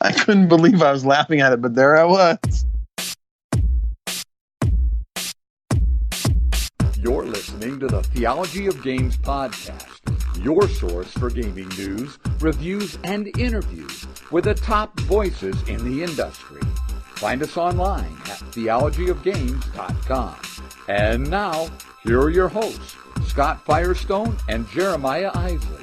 I couldn't believe I was laughing at it, but there I was. You're listening to the Theology of Games podcast, your source for gaming news, reviews, and interviews with the top voices in the industry. Find us online at theologyofgames.com. And now, here are your hosts, Scott Firestone and Jeremiah Isley.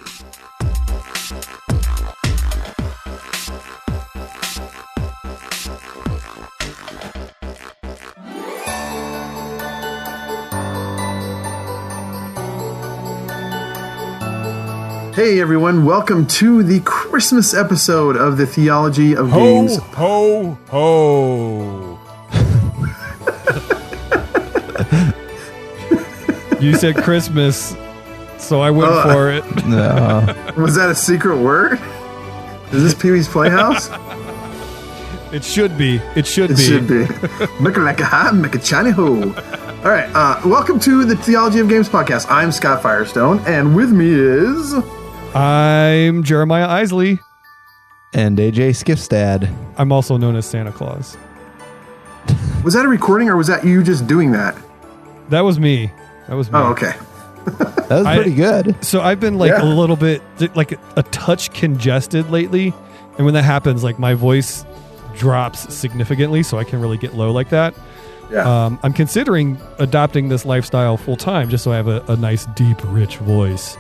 Hey everyone, welcome to the Christmas episode of the Theology of Games. Ho, ho. You said Christmas, so I went for it. No. Was that a secret word? Is this Pee-wee's Playhouse? It should be. It should It be. should be. Make it like a hot, make a China ho. All right, welcome to the Theology of Games podcast. I'm Scott Firestone, and with me is... I'm Jeremiah Isley. And AJ Skiffstad. I'm also known as Santa Claus. Was that a recording, or was that you just doing that? That was me. Oh, okay. That was pretty good. So I've been like a little bit, like a touch congested lately. And when that happens, like my voice drops significantly, so I can really get low like that. Yeah. I'm considering adopting this lifestyle full time just so I have a nice, deep, rich voice.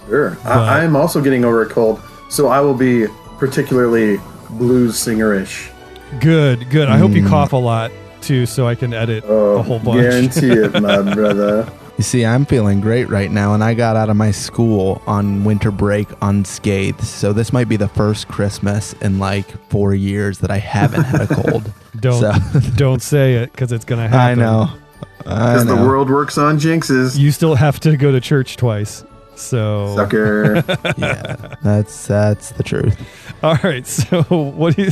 Sure. I'm also getting over a cold, so I will be particularly blues singer-ish. Good. I hope you cough a lot too, so I can edit a whole bunch. Guarantee it, my brother. You see, I'm feeling great right now, and I got out of my school on winter break unscathed. So this might be the first Christmas in like 4 years that I haven't had a cold. Don't say it, because it's gonna happen. I know. Because the world works on jinxes. You still have to go to church twice. So Sucker. Yeah, that's the truth. All right, so what do you...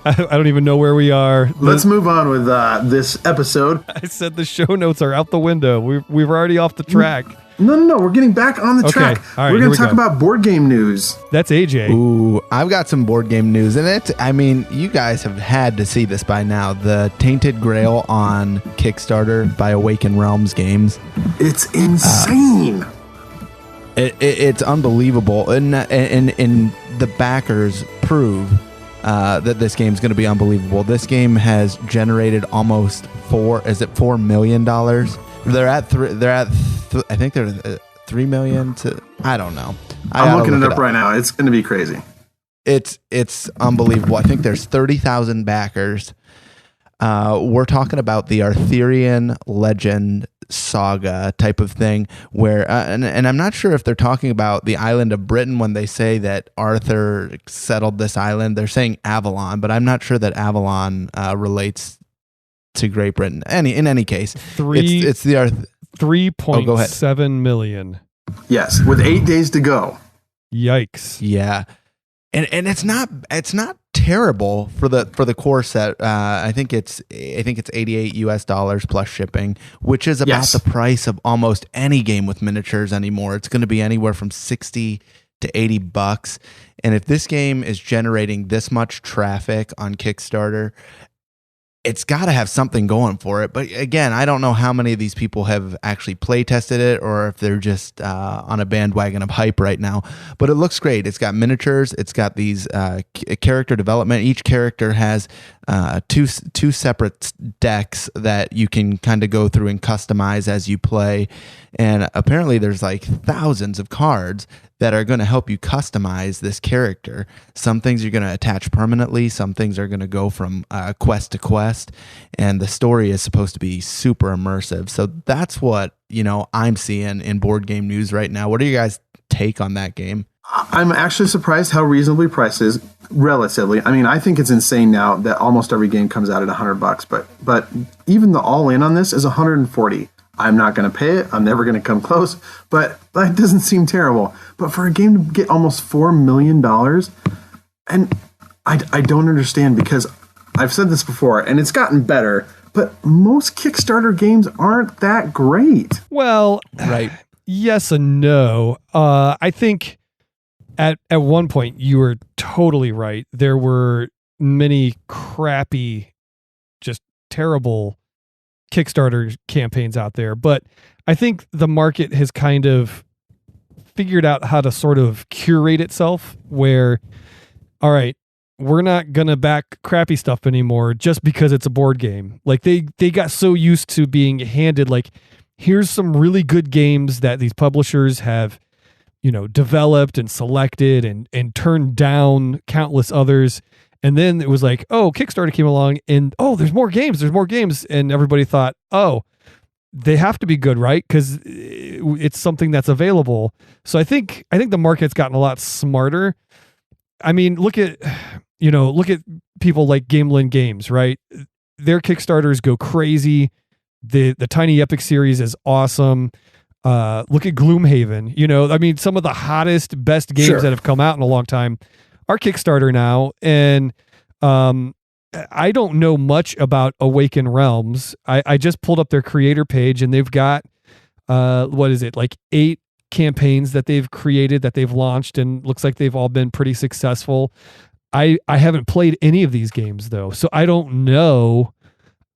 I don't even know where we are. Let's move on with this episode. I said the show notes are out the window. We're already off the track. No, we're getting back on the track. All right, we're going to talk about board game news. That's AJ. Ooh, I've got some board game news in it. I mean, you guys have had to see this by now. The Tainted Grail on Kickstarter by Awaken Realms Games. It's insane. It's unbelievable, and the backers prove that this game's going to be unbelievable. This game has generated almost $4 million. They're at I think they're 3 million to, I don't know. I'm looking it up right now. It's going to be crazy. It's unbelievable. I think there's 30,000 backers. We're talking about the Arthurian legend saga type of thing where and I'm not sure if they're talking about the island of Britain when they say that Arthur settled this island. They're saying Avalon, but I'm not sure that Avalon relates to Great Britain. In any case, it's the 3.7 million. Yes, with 8 days to go. Yikes. Yeah. And it's not terrible for the core set. I think it's $88 plus shipping, which is about the price of almost any game with miniatures anymore. It's going to be anywhere from $60 to $80. And if this game is generating this much traffic on Kickstarter, it's got to have something going for it. But again, I don't know how many of these people have actually play tested it or if they're just on a bandwagon of hype right now. But it looks great. It's got miniatures. It's got these character development. Each character has two separate decks that you can kind of go through and customize as you play. And apparently there's like thousands of cards that are going to help you customize this character. Some things you're going to attach permanently. Some things are going to go from quest to quest. And the story is supposed to be super immersive. So that's what, I'm seeing in board game news right now. What are you guys' take on that game? I'm actually surprised how reasonably priced it is relatively. I mean, I think it's insane now that almost every game comes out at $100, but even the all-in on this is $140. I'm not going to pay it. I'm never going to come close, but that doesn't seem terrible. But for a game to get almost $4 million, and I don't understand, because I've said this before, and it's gotten better, but most Kickstarter games aren't that great. Well, right. Yes and no. I think at one point you were totally right. There were many crappy, just terrible Kickstarter campaigns out there. But I think the market has kind of figured out how to sort of curate itself where, all right, we're not going to back crappy stuff anymore just because it's a board game. Like they got so used to being handed like, here's some really good games that these publishers have, developed and selected and turned down countless others. And then it was like, oh, Kickstarter came along and, oh, there's more games. And everybody thought, oh, they have to be good, right? Because it's something that's available. So I think the market's gotten a lot smarter. I mean, look at people like Gamelin Games, right? Their Kickstarters go crazy. The Tiny Epic series is awesome. Look at Gloomhaven. I mean, some of the hottest, best games that have come out in a long time are Kickstarter now. And I don't know much about Awaken Realms. I just pulled up their creator page and they've got, like 8 campaigns that they've created, that they've launched, and looks like they've all been pretty successful. I haven't played any of these games though, so I don't know.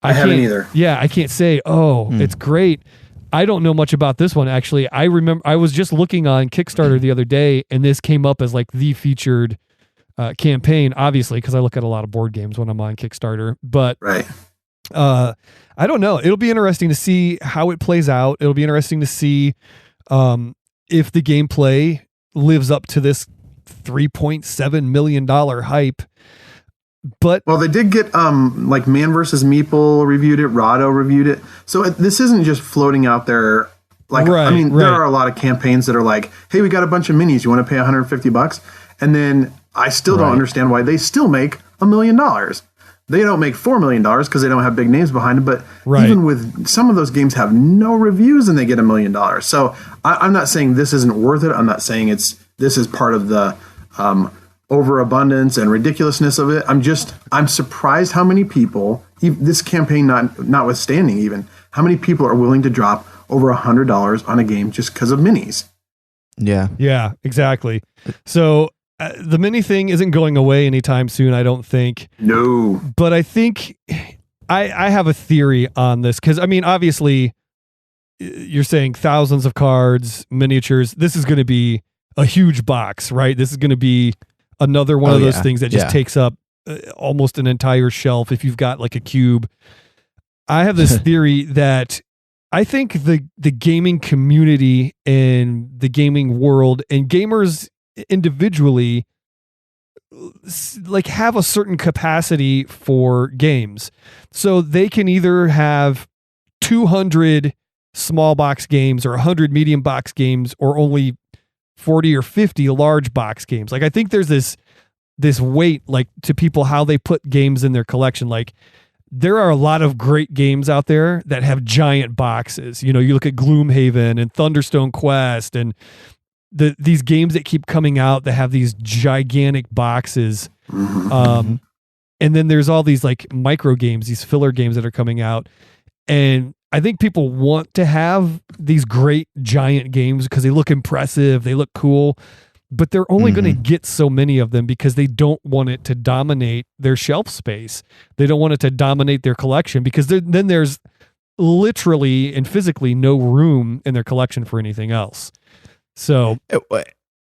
I haven't either. Yeah, I can't say, it's great. I don't know much about this one, actually. I remember I was just looking on Kickstarter the other day, and this came up as like the featured campaign, obviously, because I look at a lot of board games when I'm on Kickstarter. But right. I don't know. It'll be interesting to see how it plays out. It'll be interesting to see if the gameplay lives up to this $3.7 million hype. But they did get like Man vs. Meeple reviewed it, Rado reviewed it. So this isn't just floating out there. Like, right, I mean, there are a lot of campaigns that are like, hey, we got a bunch of minis. You want to pay $150? And then I still don't understand why they still make $1 million. They don't make $4 million because they don't have big names behind them. But even with some of those games have no reviews and they get $1 million. So I'm not saying this isn't worth it. I'm not saying this is part of the overabundance and ridiculousness of it. I'm surprised how many people, this campaign notwithstanding even, how many people are willing to drop over $100 on a game just because of minis. Yeah, exactly. So the mini thing isn't going away anytime soon, I don't think. No. But I think I have a theory on this because, I mean, obviously you're saying thousands of cards, miniatures. This is going to be a huge box, right? This is going to be another one of those things that just takes up almost an entire shelf if you've got like a cube. I have this theory that I think the gaming community and the gaming world and gamers individually like have a certain capacity for games. So they can either have 200 small box games or 100 medium box games or only 40 or 50 large box games. Like I think there's this weight like to people how they put games in their collection. Like there are a lot of great games out there that have giant boxes. You look at Gloomhaven and Thunderstone Quest and these games that keep coming out that have these gigantic boxes. And then there's all these like micro games, these filler games that are coming out. And I think people want to have these great giant games because they look impressive, they look cool, but they're only going to get so many of them because they don't want it to dominate their shelf space. They don't want it to dominate their collection because then there's literally and physically no room in their collection for anything else. So,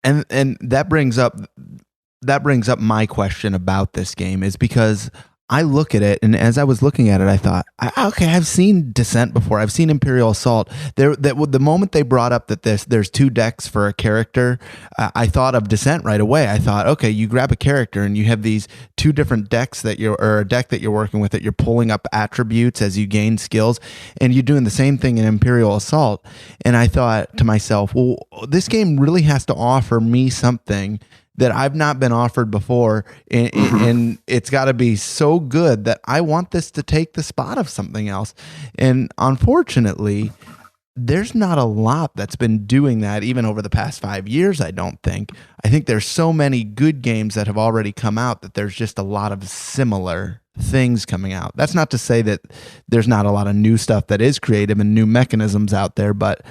and that brings up my question about this game is because I look at it, and as I was looking at it, I thought, okay, I've seen Descent before. I've seen Imperial Assault. The moment they brought up that there's 2 decks for a character, I thought of Descent right away. I thought, okay, you grab a character and you have these 2 different decks or a deck that you're working with that you're pulling up attributes as you gain skills, and you're doing the same thing in Imperial Assault. And I thought to myself, well, this game really has to offer me something that I've not been offered before, and it's got to be so good that I want this to take the spot of something else. And unfortunately, there's not a lot that's been doing that even over the past 5 years, I don't think. I think there's so many good games that have already come out that there's just a lot of similar things coming out. That's not to say that there's not a lot of new stuff that is creative and new mechanisms out there, but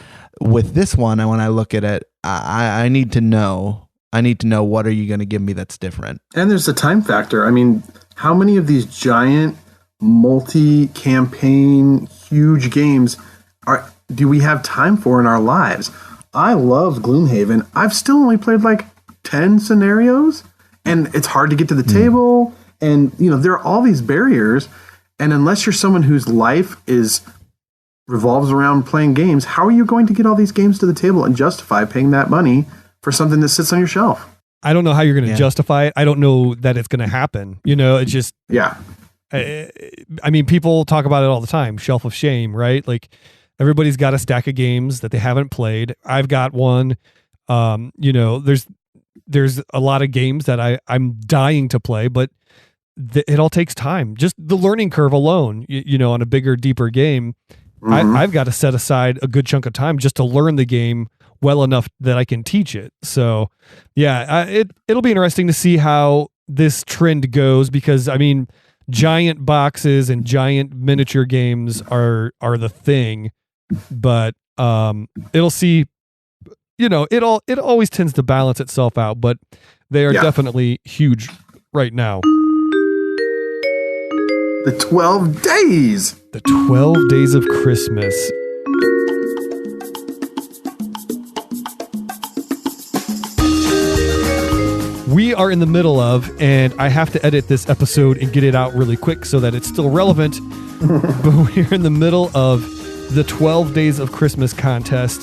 with this one, when I look at it, I need to know what are you going to give me that's different? And there's the time factor. I mean, how many of these giant multi-campaign huge games do we have time for in our lives? I love Gloomhaven. I've still only played like 10 scenarios, and it's hard to get to the table. And, there are all these barriers. And unless you're someone whose life revolves around playing games, how are you going to get all these games to the table and justify paying that money for something that sits on your shelf? I don't know how you're going to justify it. I don't know that it's going to happen. It's just, I mean, people talk about it all the time. Shelf of shame, right? Like, everybody's got a stack of games that they haven't played. I've got one. There's a lot of games that I'm dying to play, but it all takes time. Just the learning curve alone, on a bigger, deeper game, I've got to set aside a good chunk of time just to learn the game well enough that I can teach it. So, it'll be interesting to see how this trend goes, because I mean, giant boxes and giant miniature games are the thing. But it'll see, it always tends to balance itself out, but they are definitely huge right now. The 12 days. The 12 days of Christmas. We are in the middle of, and I have to edit this episode and get it out really quick so that it's still relevant, but we're in the middle of the 12 Days of Christmas contest.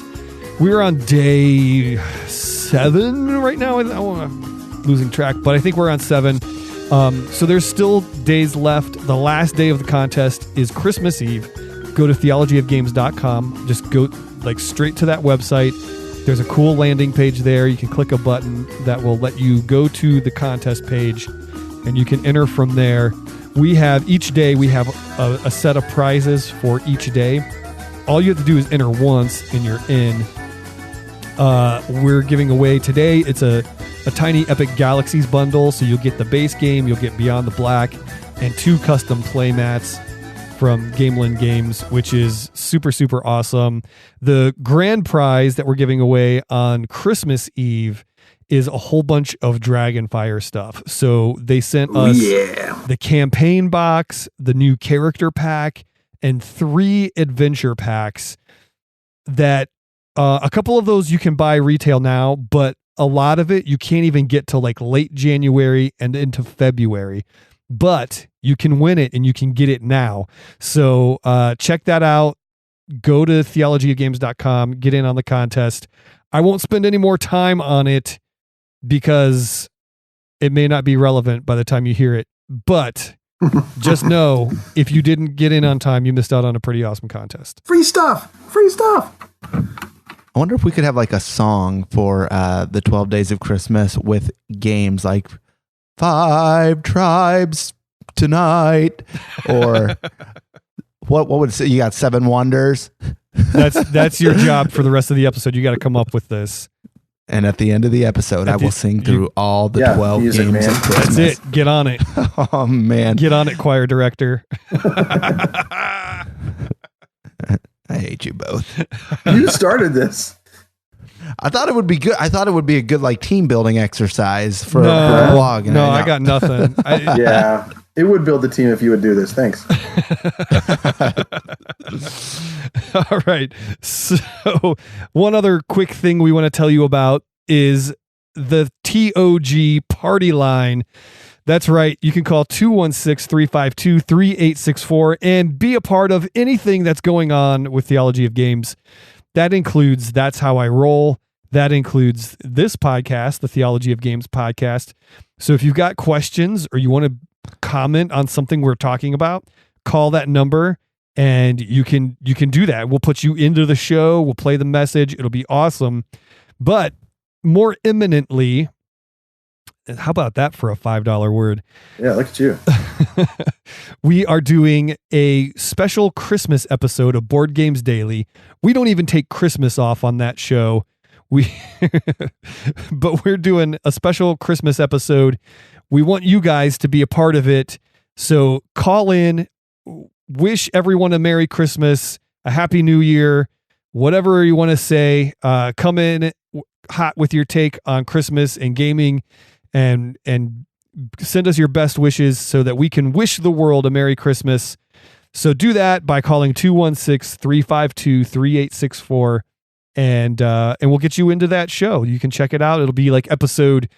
We're on day 7 right now. I'm losing track, but I think we're on 7. So there's still days left. The last day of the contest is Christmas Eve. Go to theologyofgames.com. Just go straight to that website. There's a cool landing page there. You can click a button that will let you go to the contest page, and you can enter from there. Each day we have a set of prizes for each day. All you have to do is enter once and you're in. We're giving away today, it's a tiny Epic Galaxies bundle. So you'll get the base game, you'll get Beyond the Black, and 2 custom play mats from Gamelin Games, which is super, super awesome. The grand prize that we're giving away on Christmas Eve is a whole bunch of Dragonfire stuff. So they sent us the campaign box, the new character pack, and 3 adventure packs that a couple of those you can buy retail now, but a lot of it you can't even get till late January and into February. But you can win it and you can get it now. So check that out. Go to theologyofgames.com, get in on the contest. I won't spend any more time on it because it may not be relevant by the time you hear it. But just know, if you didn't get in on time, you missed out on a pretty awesome contest. Free stuff. I wonder if we could have a song for the 12 Days of Christmas with games like 5 Tribes Tonight, or what would it say? You got 7 Wonders. That's your job for the rest of the episode. You got to come up with this. And at the end of the episode, I will sing through all the 12 music, games man. of Christmas. That's it. Get on it. Oh, man. Get on it, choir director. I hate you both. You started this. I thought it would be good. I thought it would be a good team building exercise for a blog. No, I got nothing. Yeah, it would build the team if you would do this. Thanks. All right. So one other quick thing we want to tell you about is the TOG party line. That's right. You can call 216-352-3864 and be a part of anything that's going on with Theology of Games. That includes That's How I Roll. That includes this podcast, the Theology of Games podcast. So if you've got questions or you want to comment on something we're talking about, call that number and you can do that. We'll put you into the show. We'll play the message. It'll be awesome. But more imminently, how about that for a $5 word? Yeah, look at you. We are doing a special Christmas episode of Board Games Daily. We don't even take Christmas off on that show. But we're doing a special Christmas episode. We want you guys to be a part of it. So call in, wish everyone a Merry Christmas, a Happy New Year, whatever you want to say. Come in hot with your take on Christmas and gaming, and send us your best wishes so that we can wish the world a Merry Christmas. So do that by calling 216-352-3864 and we'll get you into that show. You can check it out. It'll be like episode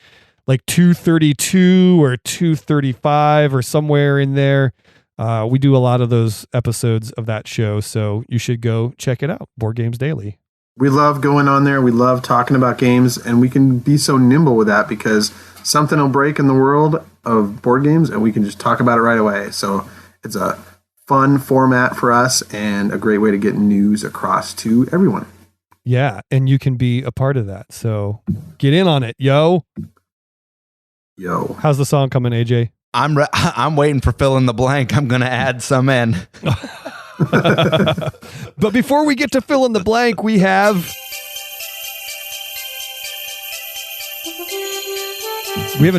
like 232 or 235 or somewhere in there. We do a lot of those episodes of that show, so you should go check it out. Board Games Daily. We love going on there. We love talking about games, and we can be so nimble with that because something will break in the world of board games, and we can just talk about it right away. So it's a fun format for us and a great way to get news across to everyone. Yeah, and you can be a part of that. So get in on it, yo. Yo. How's the song coming, AJ? I'm waiting for fill in the blank. I'm going to add some in. But before we get to fill in the blank, we haven't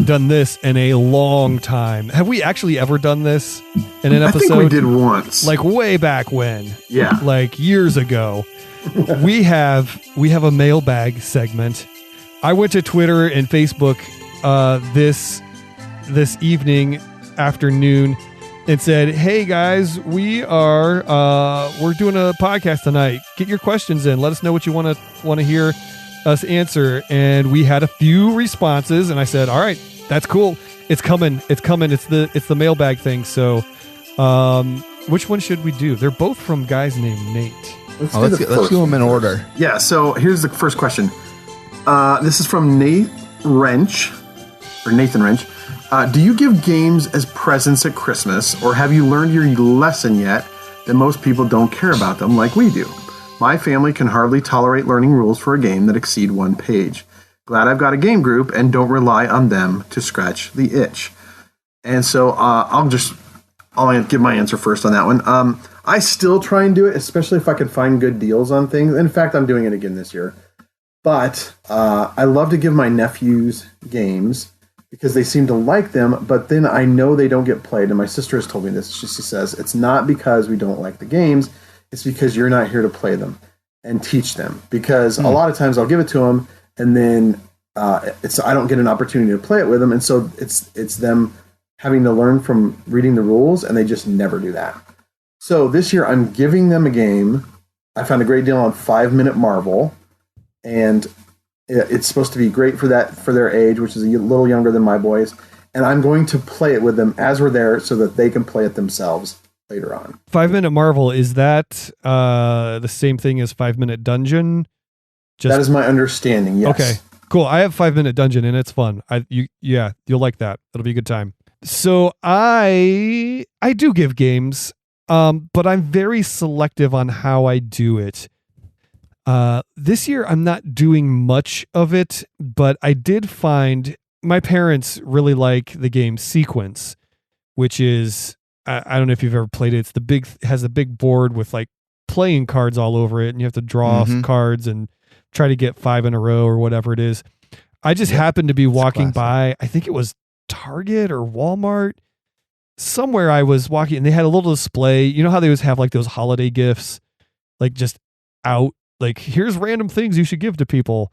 done this in a long time. Have we actually ever done this in an episode? I think we did once. Like way back when. Yeah. Like years ago. we have a mailbag segment. I went to Twitter and Facebook this afternoon and said, "Hey guys, we're doing a podcast tonight. Get your questions in. Let us know what you want to hear us answer." And we had a few responses, and I said, "All right, that's cool. It's coming. It's the mailbag thing." So, which one should we do? They're both from guys named Nate. Let's do them in order. Yeah. So here's the first question. This is from Nathan Wrench. Do you give games as presents at Christmas, or have you learned your lesson yet that most people don't care about them like we do? My family can hardly tolerate learning rules for a game that exceed one page. Glad I've got a game group and don't rely on them to scratch the itch. And so I'll give my answer first on that one. I still try and do it, especially if I can find good deals on things. In fact, I'm doing it again this year. But I love to give my nephews games because they seem to like them, but then I know they don't get played. And my sister has told me this. She says, it's not because we don't like the games. It's because you're not here to play them and teach them. Because a lot of times I'll give it to them, and then I don't get an opportunity to play it with them. And so it's them having to learn from reading the rules, and they just never do that. So this year I'm giving them a game. I found a great deal on 5 Minute Marvel, and it's supposed to be great for their age, which is a little younger than my boys. And I'm going to play it with them as we're there so that they can play it themselves later on. 5 Minute Marvel, is that the same thing as 5 Minute Dungeon? That is my understanding, yes. Okay, cool. I have 5 Minute Dungeon, and it's fun. You'll like that. It'll be a good time. So I do give games, but I'm very selective on how I do it. This year, I'm not doing much of it, but I did find my parents really like the game Sequence, which is, I don't know if you've ever played it. Has a big board with like playing cards all over it, and you have to draw cards and try to get 5 in a row or whatever it is. I just happened to be walking by, I think it was Target or Walmart, somewhere I was walking, and they had a little display. You know how they always have like those holiday gifts, like just out, like here's random things you should give to people.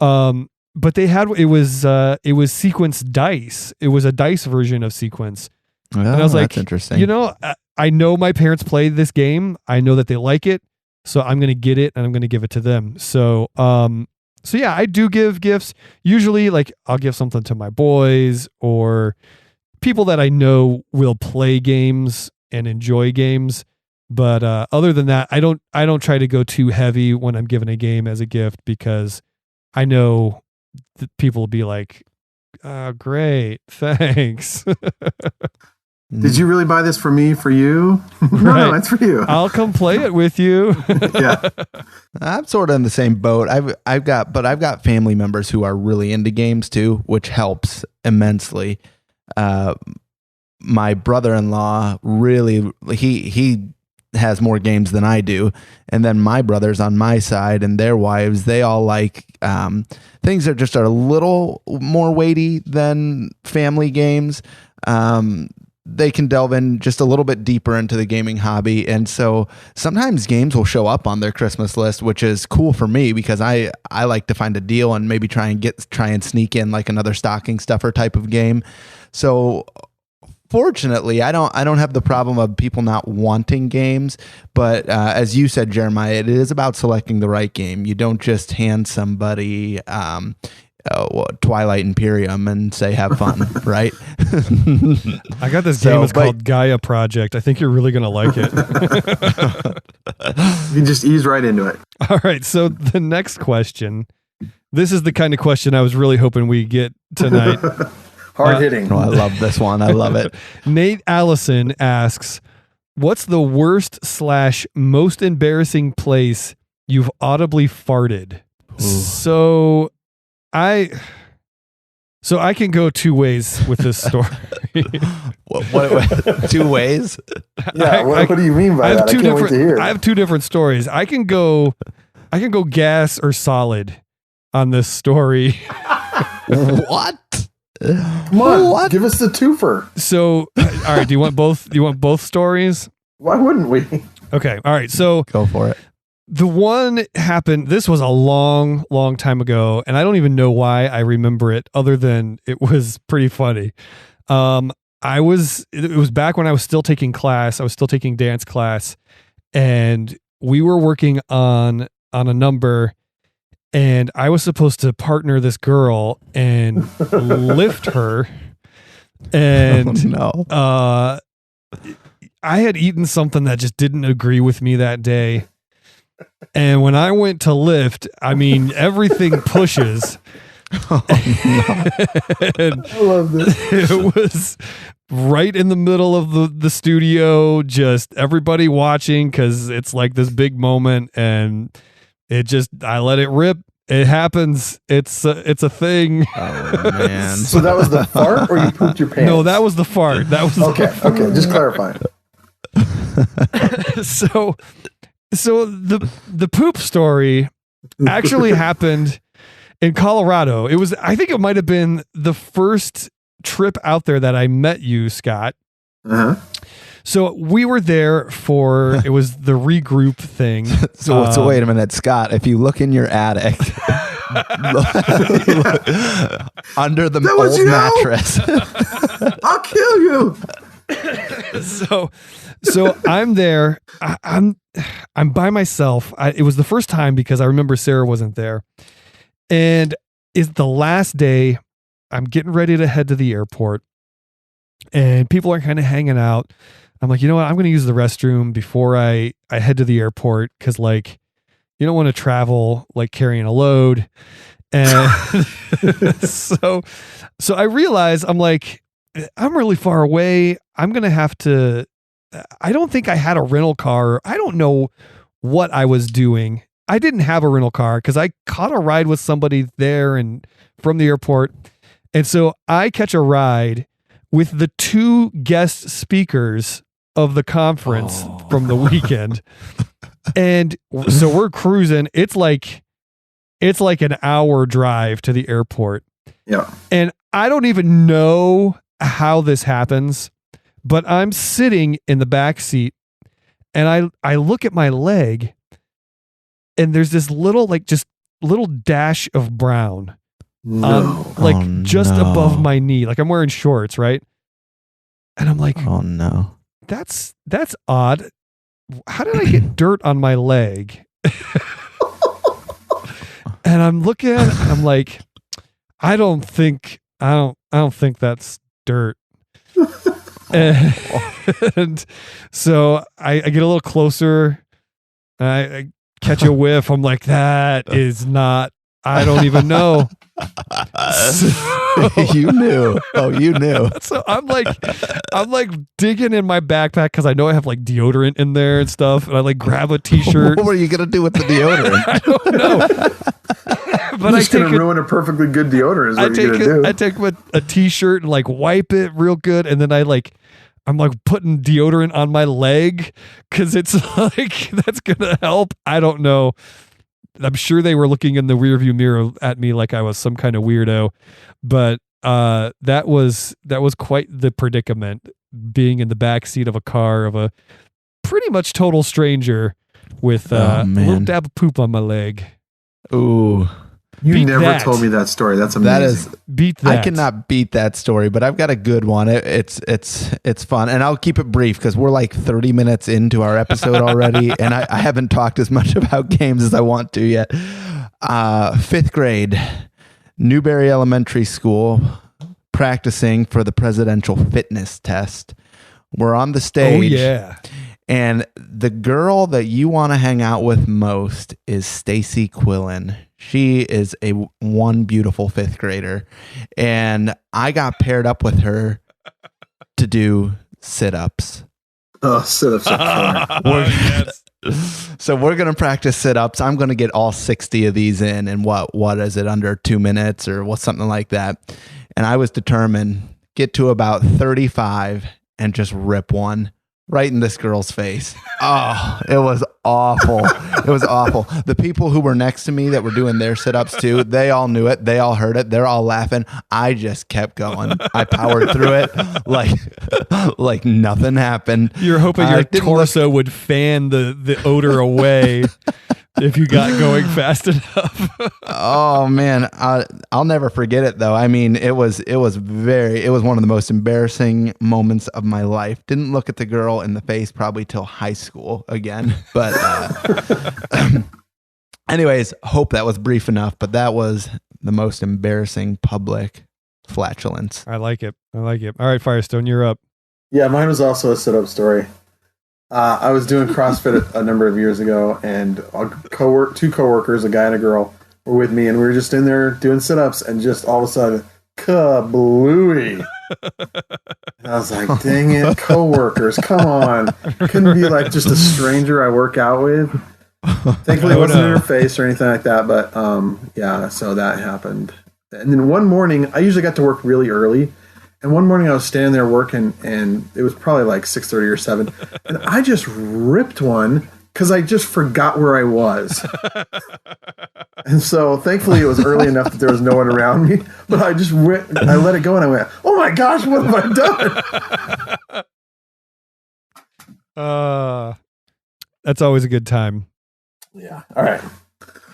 But they had, it was Sequence dice. It was a dice version of Sequence. Oh, and I was like, that's interesting. You know, I know my parents play this game. I know that they like it. So I'm going to get it and I'm going to give it to them. So yeah, I do give gifts. Usually like I'll give something to my boys or people that I know will play games and enjoy games. But other than that, I don't try to go too heavy when I'm giving a game as a gift, because I know that people will be like, "Oh, great, thanks." Did you really buy this for me, for you? No, it's for you. I'll come play it with you. Yeah. I'm sort of in the same boat. I've got family members who are really into games too, which helps immensely. My brother-in-law really, he has more games than I do. And then my brothers on my side and their wives, they all like things that just are a little more weighty than family games. They can delve in just a little bit deeper into the gaming hobby. And so sometimes games will show up on their Christmas list, which is cool for me because I like to find a deal and maybe try and sneak in like another stocking stuffer type of game. So fortunately, I don't have the problem of people not wanting games, but as you said, Jeremiah, it is about selecting the right game. You don't just hand somebody Twilight Imperium and say have fun, right? I got this game. It's called Gaia Project. I think you're really gonna like it. You can just ease right into it. All right. So the next question. This is the kind of question I was really hoping we get tonight. Hard hitting. I love this one. I love it. Nate Allison asks, "What's the worst / most embarrassing place you've audibly farted?" Ooh. So I can go two ways with this story. what 2 ways? Yeah. What do you mean by that? I can't wait to hear. I have 2 different stories. I can go gas or solid on this story. What? Come on, what? Give us the twofer. So, all right. Do you want both? Do you want both stories? Why wouldn't we? Okay. All right. So go for it. The one happened. This was a long, long time ago, and I don't even know why I remember it, other than it was pretty funny. It was back when I was still taking class. I was still taking dance class, and we were working on a number. And I was supposed to partner this girl and lift her. And I had eaten something that just didn't agree with me that day. And when I went to lift, I mean, everything pushes. Oh, no. I love this. It was right in the middle of the studio, just everybody watching, because it's like this big moment, and I let it rip. It happens. It's a thing. Oh man! So that was the fart, or you pooped your pants? No, that was the fart. That was okay. Just clarifying. So the poop story actually happened in Colorado. I think it might have been the first trip out there that I met you, Scott. Uh-huh. So we were there it was the regroup thing. So wait a minute, Scott, if you look in your attic, under the old mattress, I'll kill you. So I'm there. I'm by myself. It was the first time because I remember Sarah wasn't there. And it's the last day. I'm getting ready to head to the airport, and people are kind of hanging out. I'm like, you know what? I'm going to use the restroom before I head to the airport, because like, you don't want to travel like carrying a load. And so I realize I'm like, I'm really far away. I'm going to have to. I don't think I had a rental car. I don't know what I was doing. I didn't have a rental car because I caught a ride with somebody there and from the airport. And so I catch a ride with the 2 guest speakers of the conference from the weekend. And so we're cruising. It's like an hour drive to the airport. Yeah. And I don't even know how this happens, but I'm sitting in the back seat, and I look at my leg, and there's this little dash of brown. Just above my knee. Like I'm wearing shorts, right? And I'm like, oh no. That's odd. How did I get dirt on my leg? And I'm looking at it, and I'm like, I don't think that's dirt. And so I get a little closer, and I catch a whiff. I'm like, that is not, I don't even know. You knew. Oh, you knew. So I'm like digging in my backpack because I know I have like deodorant in there and stuff, and I like grab a t-shirt. What are you gonna do with the deodorant? I don't know. But I'm just gonna ruin a perfectly good deodorant. Is what you're gonna do. I take a t-shirt and like wipe it real good, and then I'm like putting deodorant on my leg because it's like that's gonna help. I don't know. I'm sure they were looking in the rearview mirror at me like I was some kind of weirdo, but that was quite the predicament, being in the back seat of a car of a pretty much total stranger with a little dab of poop on my leg. Ooh. You Beat never that. told me that story. That's amazing. Beat that. I cannot beat that story, but I've got a good one. It's fun, and I'll keep it brief because we're like 30 minutes into our episode already, and I haven't talked as much about games as I want to yet. 5th grade, Newberry Elementary School, practicing for the presidential fitness test. We're on the stage. Oh, yeah. And the girl that you want to hang out with most is Stacy Quillen. She is one beautiful 5th grader. And I got paired up with her to do sit-ups. Oh, sit-ups are killer. So we're going to practice sit-ups. I'm going to get all 60 of these in what is it, under 2 minutes or something like that. And I was determined, get to about 35 and just rip one right in this girl's face. Oh, it was awful. It was awful. The people who were next to me that were doing their sit-ups too, they all knew it. They all heard it. They're all laughing. I just kept going. I powered through it like nothing happened. You're hoping your torso would fan the odor away if you got going fast enough. Oh man, I'll never forget it though. I mean, it was one of the most embarrassing moments of my life. Didn't look at the girl in the face probably till high school again. But anyways, hope that was brief enough. But that was the most embarrassing public flatulence. I like it. All right, Firestone, you're up. Yeah, mine was also a sit-up story. I was doing CrossFit a number of years ago, and two coworkers, a guy and a girl, were with me, and we were just in there doing sit-ups, and just all of a sudden, kablooey. And I was like, dang it, coworkers, come on. Couldn't be like just a stranger I work out with. Thankfully, it wasn't in her face or anything like that, but yeah, so that happened. And then one morning, I usually got to work really early. And one morning I was standing there working, and it was probably like 6:30 or 7, and I just ripped one because I just forgot where I was. And so thankfully it was early enough that there was no one around me, but I just I let it go, and I went, oh my gosh, what have I done? That's always a good time. Yeah. All right.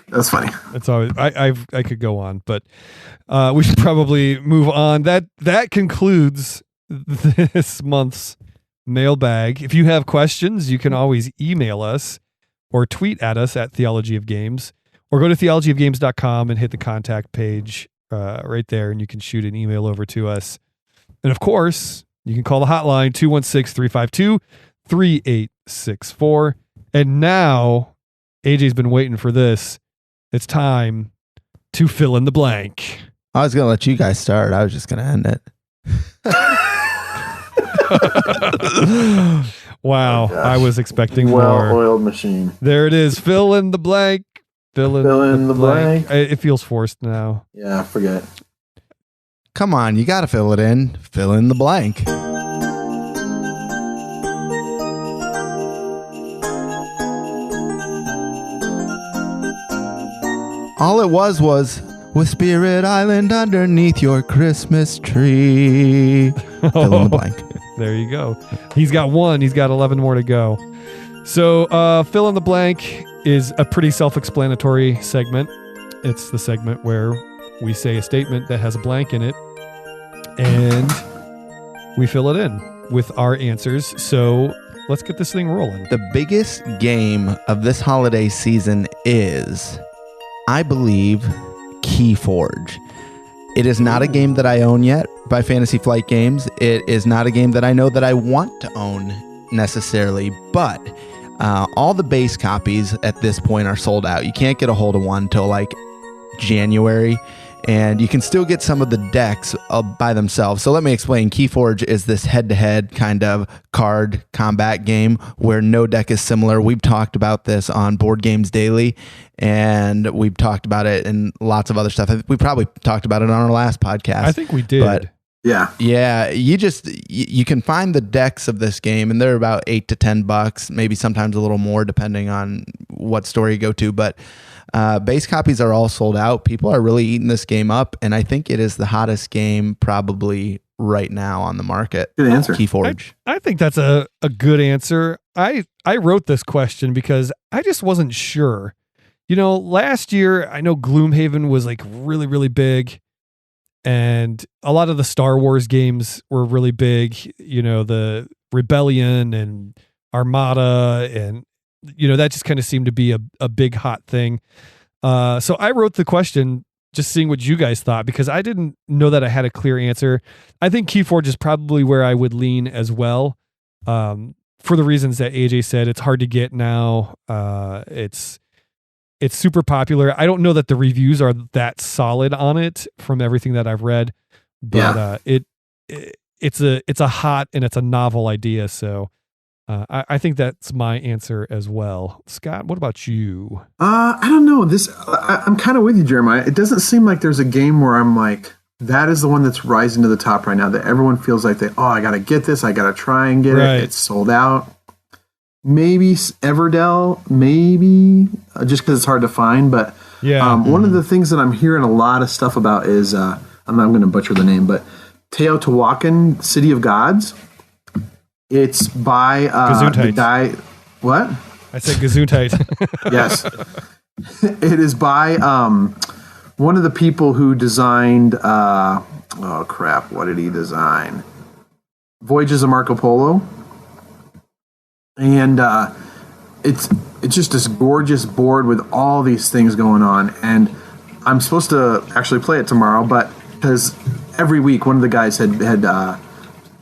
That's funny. That's always I could go on, but we should probably move on. That concludes this month's mailbag. If you have questions, you can always email us or tweet at us at Theology of Games, or go to theologyofgames.com and hit the contact page right there, and you can shoot an email over to us. And of course, you can call the hotline 216-352-3864. And now, AJ's been waiting for this. It's time to fill in the blank. I was going to let you guys start. I was just going to end it. Wow. Oh, I was expecting more. Well-oiled machine. There it is. Fill in the blank. Fill in the blank. It feels forced now. Yeah, forget. Come on, you got to fill it in. Fill in the blank. All it was with Spirit Island underneath your Christmas tree. Fill in the blank. There you go. He's got one. He's got 11 more to go. So fill in the blank is a pretty self-explanatory segment. It's the segment where we say a statement that has a blank in it, and we fill it in with our answers. So let's get this thing rolling. The biggest game of this holiday season is, I believe, Keyforge. It is not a game that I own yet by Fantasy Flight Games. It is not a game that I know that I want to own necessarily, but all the base copies at this point are sold out. You can't get a hold of one till like January, and you can still get some of the decks by themselves. So let me explain. Keyforge is this head-to-head kind of card combat game where no deck is similar. We've talked about this on Boardgames Daily, and we've talked about it in lots of other stuff. We probably talked about it on our last podcast. I think we did. But yeah. You can find the decks of this game, and they're about $8 to $10, maybe sometimes a little more depending on what store you go to. But base copies are all sold out. People are really eating this game up, and I think it is the hottest game probably right now on the market. Good answer. Keyforge. I think that's a good answer. I wrote this question because I just wasn't sure last year I know Gloomhaven was like really, really big, and a lot of the Star Wars games were really big. The Rebellion and Armada, and that just kind of seemed to be a big hot thing. So I wrote the question, just seeing what you guys thought, because I didn't know that I had a clear answer. I think Keyforge is probably where I would lean as well. For the reasons that AJ said, it's hard to get now. It's super popular. I don't know that the reviews are that solid on it from everything that I've read, but it's a hot and it's a novel idea. So I think that's my answer as well. Scott, what about you? I don't know. I'm kind of with you, Jeremiah. It doesn't seem like there's a game where I'm like, that is the one that's rising to the top right now, that everyone feels like I got to get this. I got to try and get it. It's sold out. Maybe Everdell, just because it's hard to find. But one of the things that I'm hearing a lot of stuff about is, I'm going to butcher the name, but Teotihuacan, City of Gods. It's by the guy. What? I said Gesundheit. Yes. It is by one of the people who designed, what did he design? Voyages of Marco Polo. And it's just this gorgeous board with all these things going on. And I'm supposed to actually play it tomorrow, but because every week one of the guys had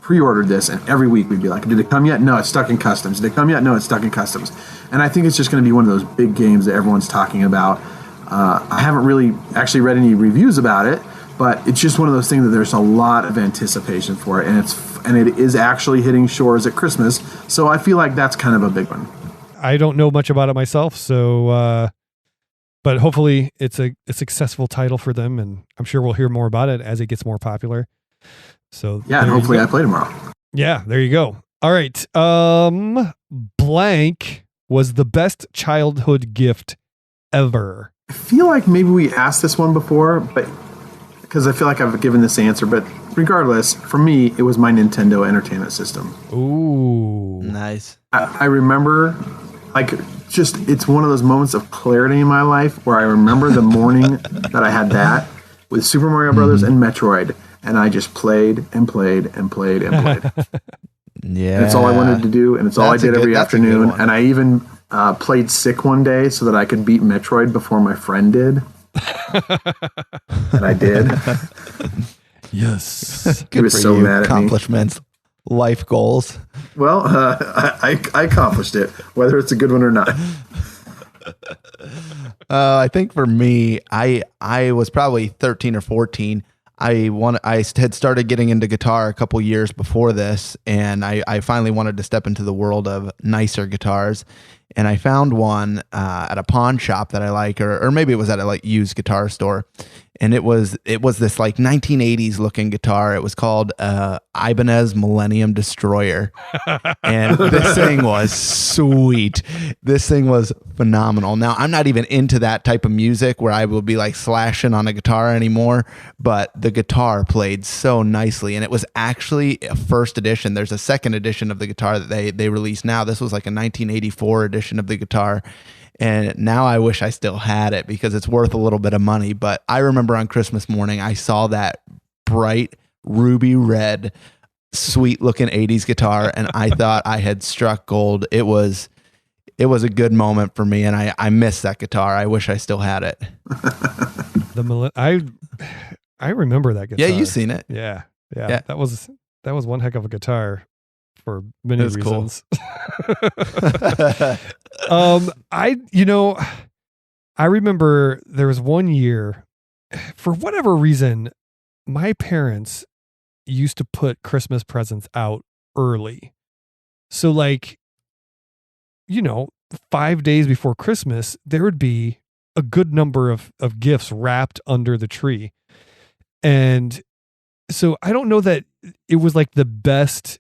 pre-ordered this, and every week we'd be like, did it come yet? No, it's stuck in customs. Did it come yet? No, it's stuck in customs. And I think it's just going to be one of those big games that everyone's talking about. I haven't really actually read any reviews about it, but it's just one of those things that there's a lot of anticipation for it, and it is actually hitting shores at Christmas. So I feel like that's kind of a big one. I don't know much about it myself, so but hopefully it's a successful title for them, and I'm sure we'll hear more about it as it gets more popular. So yeah, and hopefully I play tomorrow. Yeah, there you go. All right. Blank was the best childhood gift ever. I feel like maybe we asked this one before, but because I feel like I've given this answer, but regardless, for me, it was my Nintendo Entertainment System. Ooh. Nice. I remember, it's one of those moments of clarity in my life where I remember the morning that I had that with Super Mario Brothers and Metroid. And I just played and played and played and played. Yeah. And it's all I wanted to do, and it's all I did every afternoon. And I even played sick one day so that I could beat Metroid before my friend did. And I did. Yes. He was so mad at me. Accomplishments, life goals. Well, I accomplished it, whether it's a good one or not. I think for me, I was probably 13 or 14. I had started getting into guitar a couple years before this, and I finally wanted to step into the world of nicer guitars. And I found one at a pawn shop that I like, or maybe it was at a used guitar store. And it was this 1980s looking guitar. It was called Ibanez Millennium Destroyer. And this thing was sweet. This thing was phenomenal. Now, I'm not even into that type of music where I will be slashing on a guitar anymore, but the guitar played so nicely. And it was actually a first edition. There's a second edition of the guitar that they released now. This was a 1984 edition of the guitar. And now I wish I still had it because it's worth a little bit of money. But I remember on Christmas morning, I saw that bright ruby red, sweet looking 80s guitar. And I thought I had struck gold. It was a good moment for me. And I miss that guitar. I wish I still had it. I remember that guitar. Yeah, you've seen it. Yeah. That was one heck of a guitar for many reasons. Cool. I remember there was one year, for whatever reason, my parents used to put Christmas presents out early. So 5 days before Christmas, there would be a good number of gifts wrapped under the tree. And so I don't know that it was the best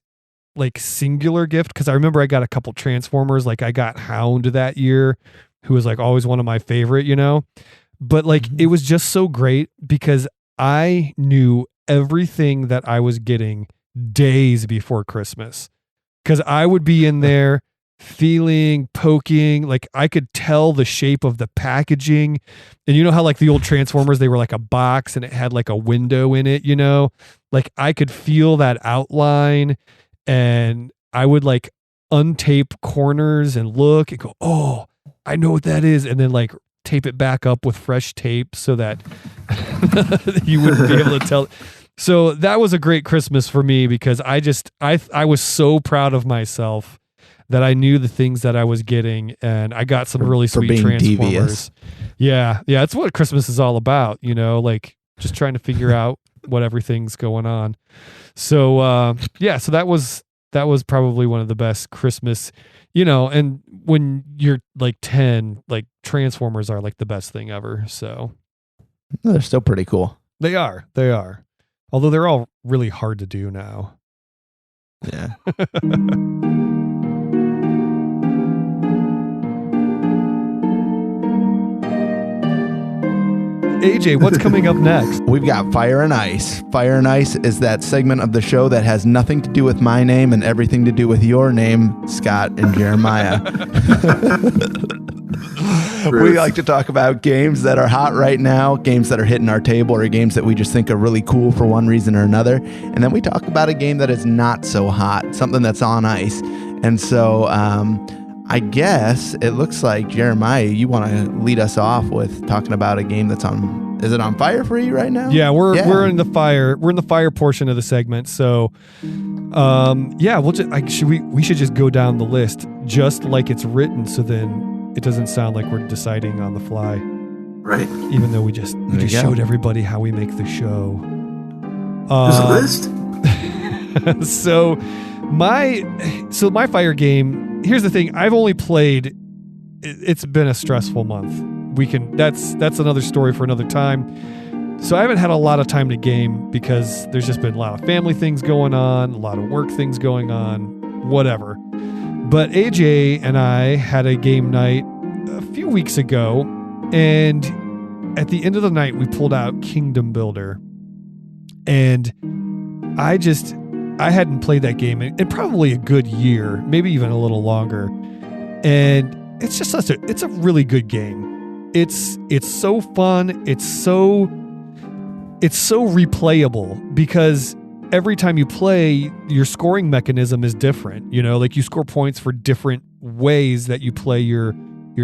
singular gift, because I remember I got a couple Transformers. I got Hound that year, who was always one of my favorite, but it was just so great because I knew everything that I was getting days before Christmas, because I would be in there feeling, poking. Like I could tell the shape of the packaging. And you know how like the old Transformers, they were like a box and it had like a window in it, like I could feel that outline, and I would like untape corners and look and go, oh, I know what that is. And then like tape it back up with fresh tape so that you wouldn't be able to tell. So that was a great Christmas for me because I was so proud of myself that I knew the things that I was getting, and I got some really sweet Transformers. Devious. Yeah. It's what Christmas is all about, like just trying to figure out what everything's going on. So so that was probably one of the best Christmas, and when you're like 10, like Transformers are like the best thing ever. So they're still pretty cool. They are. Although they're all really hard to do now. Yeah. AJ, what's coming up next? We've got Fire and Ice. Fire and Ice is that segment of the show that has nothing to do with my name and everything to do with your name, Scott and Jeremiah. We like to talk about games that are hot right now, games that are hitting our table, or games that we just think are really cool for one reason or another. And then we talk about a game that is not so hot, something that's on ice. And so I guess it looks like, Jeremiah, you want to lead us off with talking about a game that's on. Is it on fire for you right now? Yeah, we're in the fire. We're in the fire portion of the segment. So, we'll just we should just go down the list just like it's written, so then it doesn't sound like we're deciding on the fly. Right. Even though we just showed everybody how we make the show. There's a list. So my fire game. Here's the thing. I've only played. It's been a stressful month. That's another story for another time. So I haven't had a lot of time to game because there's just been a lot of family things going on, a lot of work things going on, whatever. But AJ and I had a game night a few weeks ago, and at the end of the night, we pulled out Kingdom Builder. And I hadn't played that game in probably a good year, maybe even a little longer. And it's just it's a really good game. It's so fun. It's so replayable because every time you play, your scoring mechanism is different. Like you score points for different ways that you play your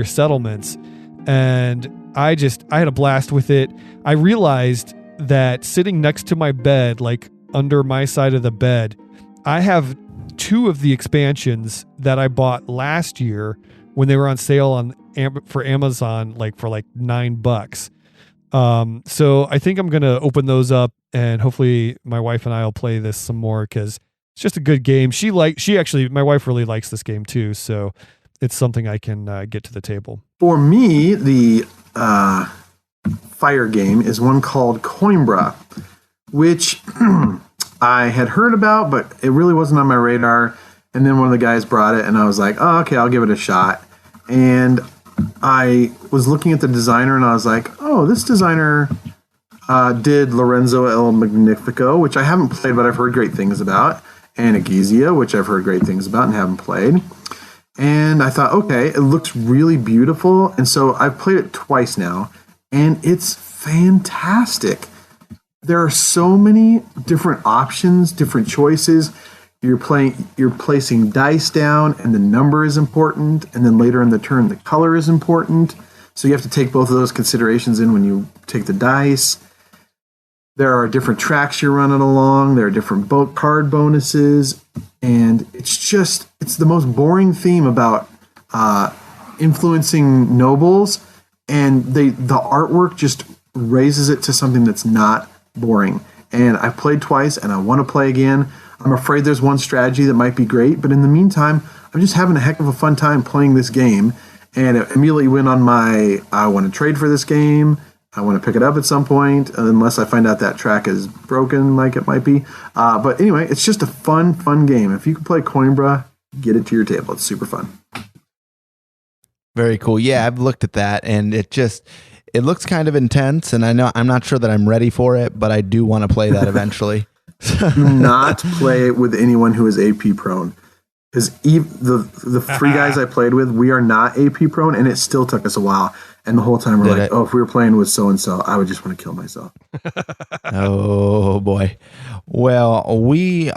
settlements. And I had a blast with it. I realized that sitting next to my bed, like under my side of the bed, I have 2 of the expansions that I bought last year when they were on sale for Amazon, like for like $9. So I think I'm going to open those up, and hopefully my wife and I will play this some more because it's just a good game. My wife really likes this game too. So it's something I can get to the table. For me, the fire game is one called Coimbra, which I had heard about, but it really wasn't on my radar. And then one of the guys brought it, and I was like, oh, okay, I'll give it a shot. And I was looking at the designer, and I was like, oh, this designer did Lorenzo El Magnifico, which I haven't played, but I've heard great things about, and Agizia, which I've heard great things about and haven't played. And I thought, okay, it looks really beautiful. And so I've played it twice now, and it's fantastic. There are so many different options, different choices. You're placing dice down, and the number is important. And then later in the turn, the color is important. So you have to take both of those considerations in when you take the dice. There are different tracks you're running along. There are different card bonuses. And it's the most boring theme about influencing nobles. And the artwork just raises it to something that's not boring. And I played twice, and I want to play again. I'm afraid there's one strategy that might be great, but in the meantime, I'm just having a heck of a fun time playing this game. And it immediately went on I want to trade for this game. I want to pick it up at some point, unless I find out that track is broken like it might be. But anyway, it's just a fun game. If you can play Coimbra, get it to your table. It's super fun. Very cool. Yeah, I've looked at that, and it looks kind of intense, and I'm not sure that I'm ready for it, but I do want to play that eventually. Do not play it with anyone who is AP prone. Because the three guys I played with, we are not AP prone, and it still took us a while. And the whole time we're like, if we were playing with so-and-so, I would just want to kill myself. Oh, boy. Well, we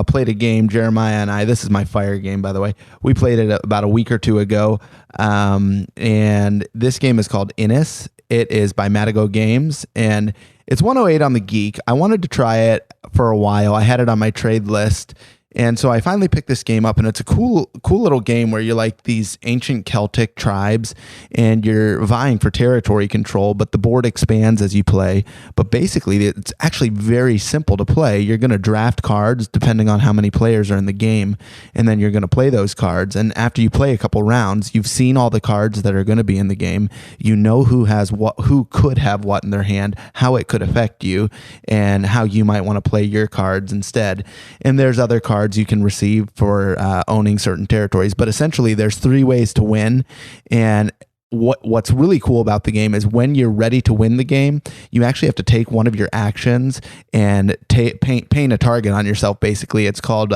played a game, Jeremiah and I. This is my fire game, by the way. We played it about a week or two ago. And this game is called Innis. It is by Matago Games, and it's 108 on the Geek. I wanted to try it for a while. I had it on my trade list. And so I finally picked this game up, and it's a cool little game where you're like these ancient Celtic tribes and you're vying for territory control, but the board expands as you play. But basically, it's actually very simple to play. You're going to draft cards depending on how many players are in the game, and then you're going to play those cards. And after you play a couple rounds, you've seen all the cards that are going to be in the game. You know who has what, who could have what in their hand, how it could affect you, and how you might want to play your cards instead. And there's other cards you can receive for owning certain territories, but essentially there's 3 ways to win. And what's really cool about the game is when you're ready to win the game, you actually have to take one of your actions and paint a target on yourself. Basically, it's called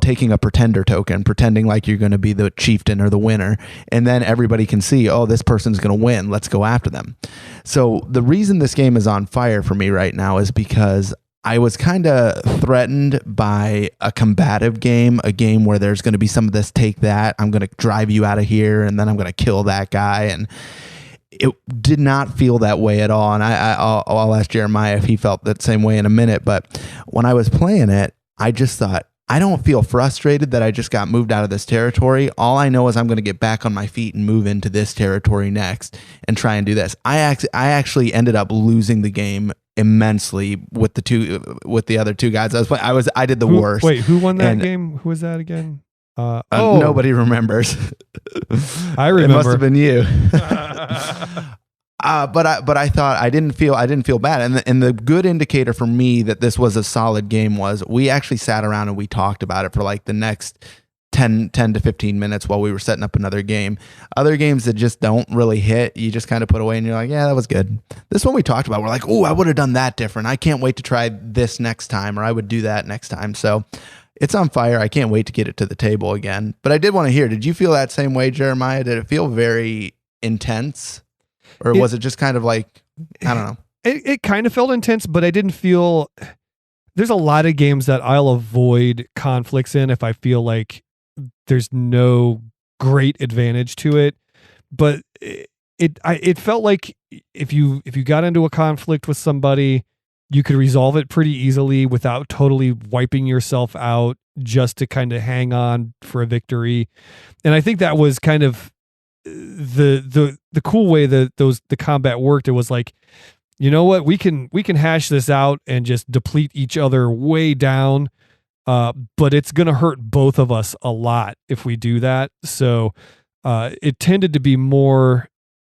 taking a pretender token, pretending like you're going to be the chieftain or the winner. And then everybody can see, oh, this person's going to win. Let's go after them. So the reason this game is on fire for me right now is because I was kind of threatened by a combative game, a game where there's going to be some of this, take that, I'm going to drive you out of here, and then I'm going to kill that guy. And it did not feel that way at all. And I'll ask Jeremiah if he felt that same way in a minute. But when I was playing it, I just thought, I don't feel frustrated that I just got moved out of this territory. All I know is I'm going to get back on my feet and move into this territory next and try and do this. I actually ended up losing the game immensely with the other two guys. I did the worst. Wait, who won that game? Who was that again? Nobody remembers. I remember. It must have been you. But I thought I didn't feel bad. And the good indicator for me that this was a solid game was we actually sat around and we talked about it for like the next 10 to 15 minutes while we were setting up another game. Other games that just don't really hit, you just kind of put away and you're like, yeah, that was good. This one we talked about, we're like, oh, I would have done that different. I can't wait to try this next time, or I would do that next time. So it's on fire. I can't wait to get it to the table again. But I did want to hear, did you feel that same way, Jeremiah? Did it feel very intense? Or was it just kind of like, I don't know. It kind of felt intense, but I didn't feel, there's a lot of games that I'll avoid conflicts in if I feel like there's no great advantage to it. But it felt like if you got into a conflict with somebody, you could resolve it pretty easily without totally wiping yourself out just to kind of hang on for a victory. And I think that was kind of the cool way that the combat worked. It was like, you know what, we can hash this out and just deplete each other way down, but it's gonna hurt both of us a lot if we do that. So it tended to be more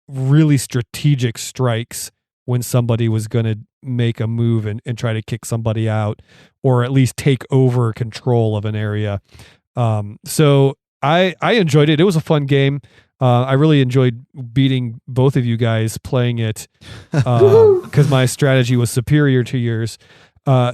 really strategic strikes when somebody was gonna make a move and try to kick somebody out, or at least take over control of an area. So I enjoyed it. It was a fun game. I really enjoyed beating both of you guys playing it because my strategy was superior to yours. Yeah,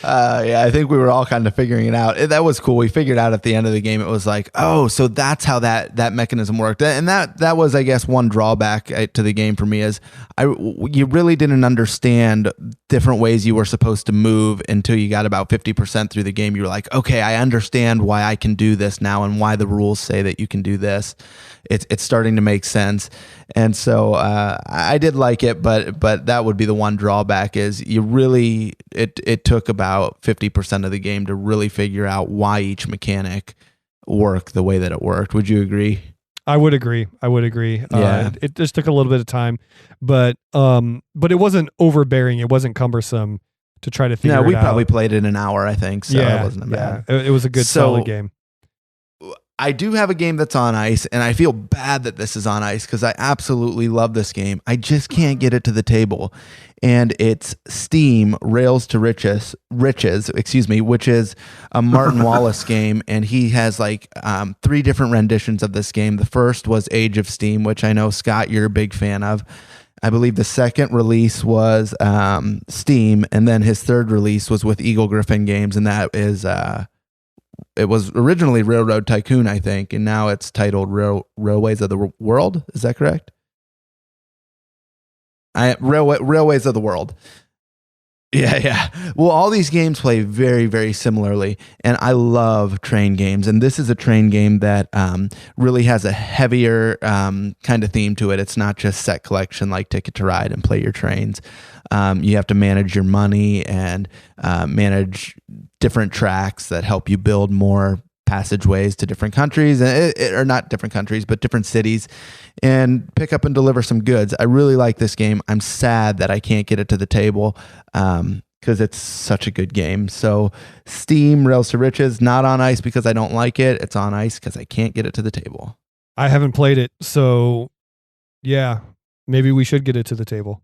I think we were all kind of figuring it out. That was cool. We figured out at the end of the game, it was like, oh, so that's how that mechanism worked. And that was, I guess, one drawback to the game for me is you really didn't understand different ways you were supposed to move until you got about 50% through the game. You were like, okay, I understand why I can do this now and why the rules say that you can do this. It's starting to make sense. And so I did like it, but that would be the one drawback is you really, it took about 50% of the game to really figure out why each mechanic worked the way that it worked. Would you agree? I would agree. Yeah. It just took a little bit of time, but it wasn't overbearing. It wasn't cumbersome to try to figure it out. No, we probably played it an hour, I think. So it wasn't bad. It was a good, solid game. I do have a game that's on ice, and I feel bad that this is on ice because I absolutely love this game. I just can't get it to the table. And it's Steam Rails to Riches, which is a Martin Wallace game, and he has like 3 different renditions of this game. The first was Age of Steam, which I know, Scott, you're a big fan of. I believe the second release was Steam, and then his third release was with Eagle Griffin Games, and that is it was originally Railroad Tycoon, I think, and now it's titled Railways of the World. Is that correct? Railways of the World. Yeah. Well, all these games play very, very similarly, and I love train games. And this is a train game that really has a heavier kind of theme to it. It's not just set collection like Ticket to Ride and play your trains. You have to manage your money and manage different tracks that help you build more passageways to different countries, or not different countries, but different cities, and pick up and deliver some goods. I really like this game. I'm sad that I can't get it to the table because it's such a good game. So Steam, Rails to Riches, not on ice because I don't like it. It's on ice because I can't get it to the table. I haven't played it, so yeah, maybe we should get it to the table.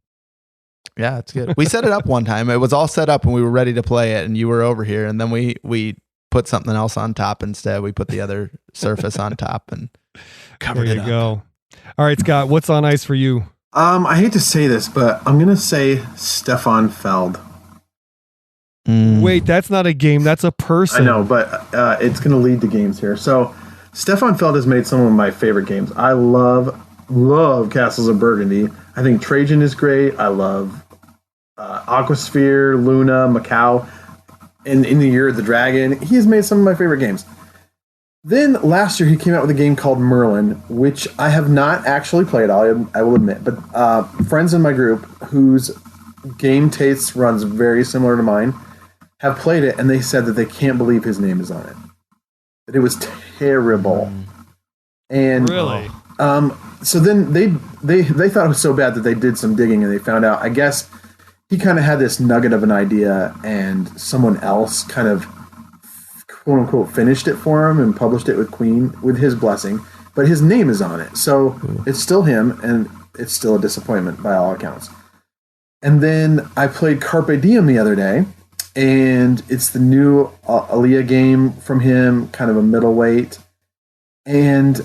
Yeah, it's good. We set it up one time. It was all set up and we were ready to play it, and you were over here, and then we put something else on top instead. We put the other surface on top and covered it up. There you go. All right, Scott, what's on ice for you? I hate to say this, but I'm going to say Stefan Feld. Wait, that's not a game. That's a person. I know, but it's going to lead to games here. So Stefan Feld has made some of my favorite games. I love Castles of Burgundy. I think Trajan is great. I love Aquasphere, Luna, Macau. In the Year of the Dragon, he has made some of my favorite games. Then last year he came out with a game called Merlin, which I have not actually played, I will admit, but friends in my group whose game tastes runs very similar to mine have played it, and they said that they can't believe his name is on it. That it was terrible. And really? So then they thought it was so bad that they did some digging, and they found out, I guess, he kind of had this nugget of an idea, and someone else kind of, quote unquote, finished it for him and published it with his blessing. But his name is on it, so it's still him, and it's still a disappointment by all accounts. And then I played Carpe Diem the other day, and it's the new Aaliyah game from him, kind of a middleweight. And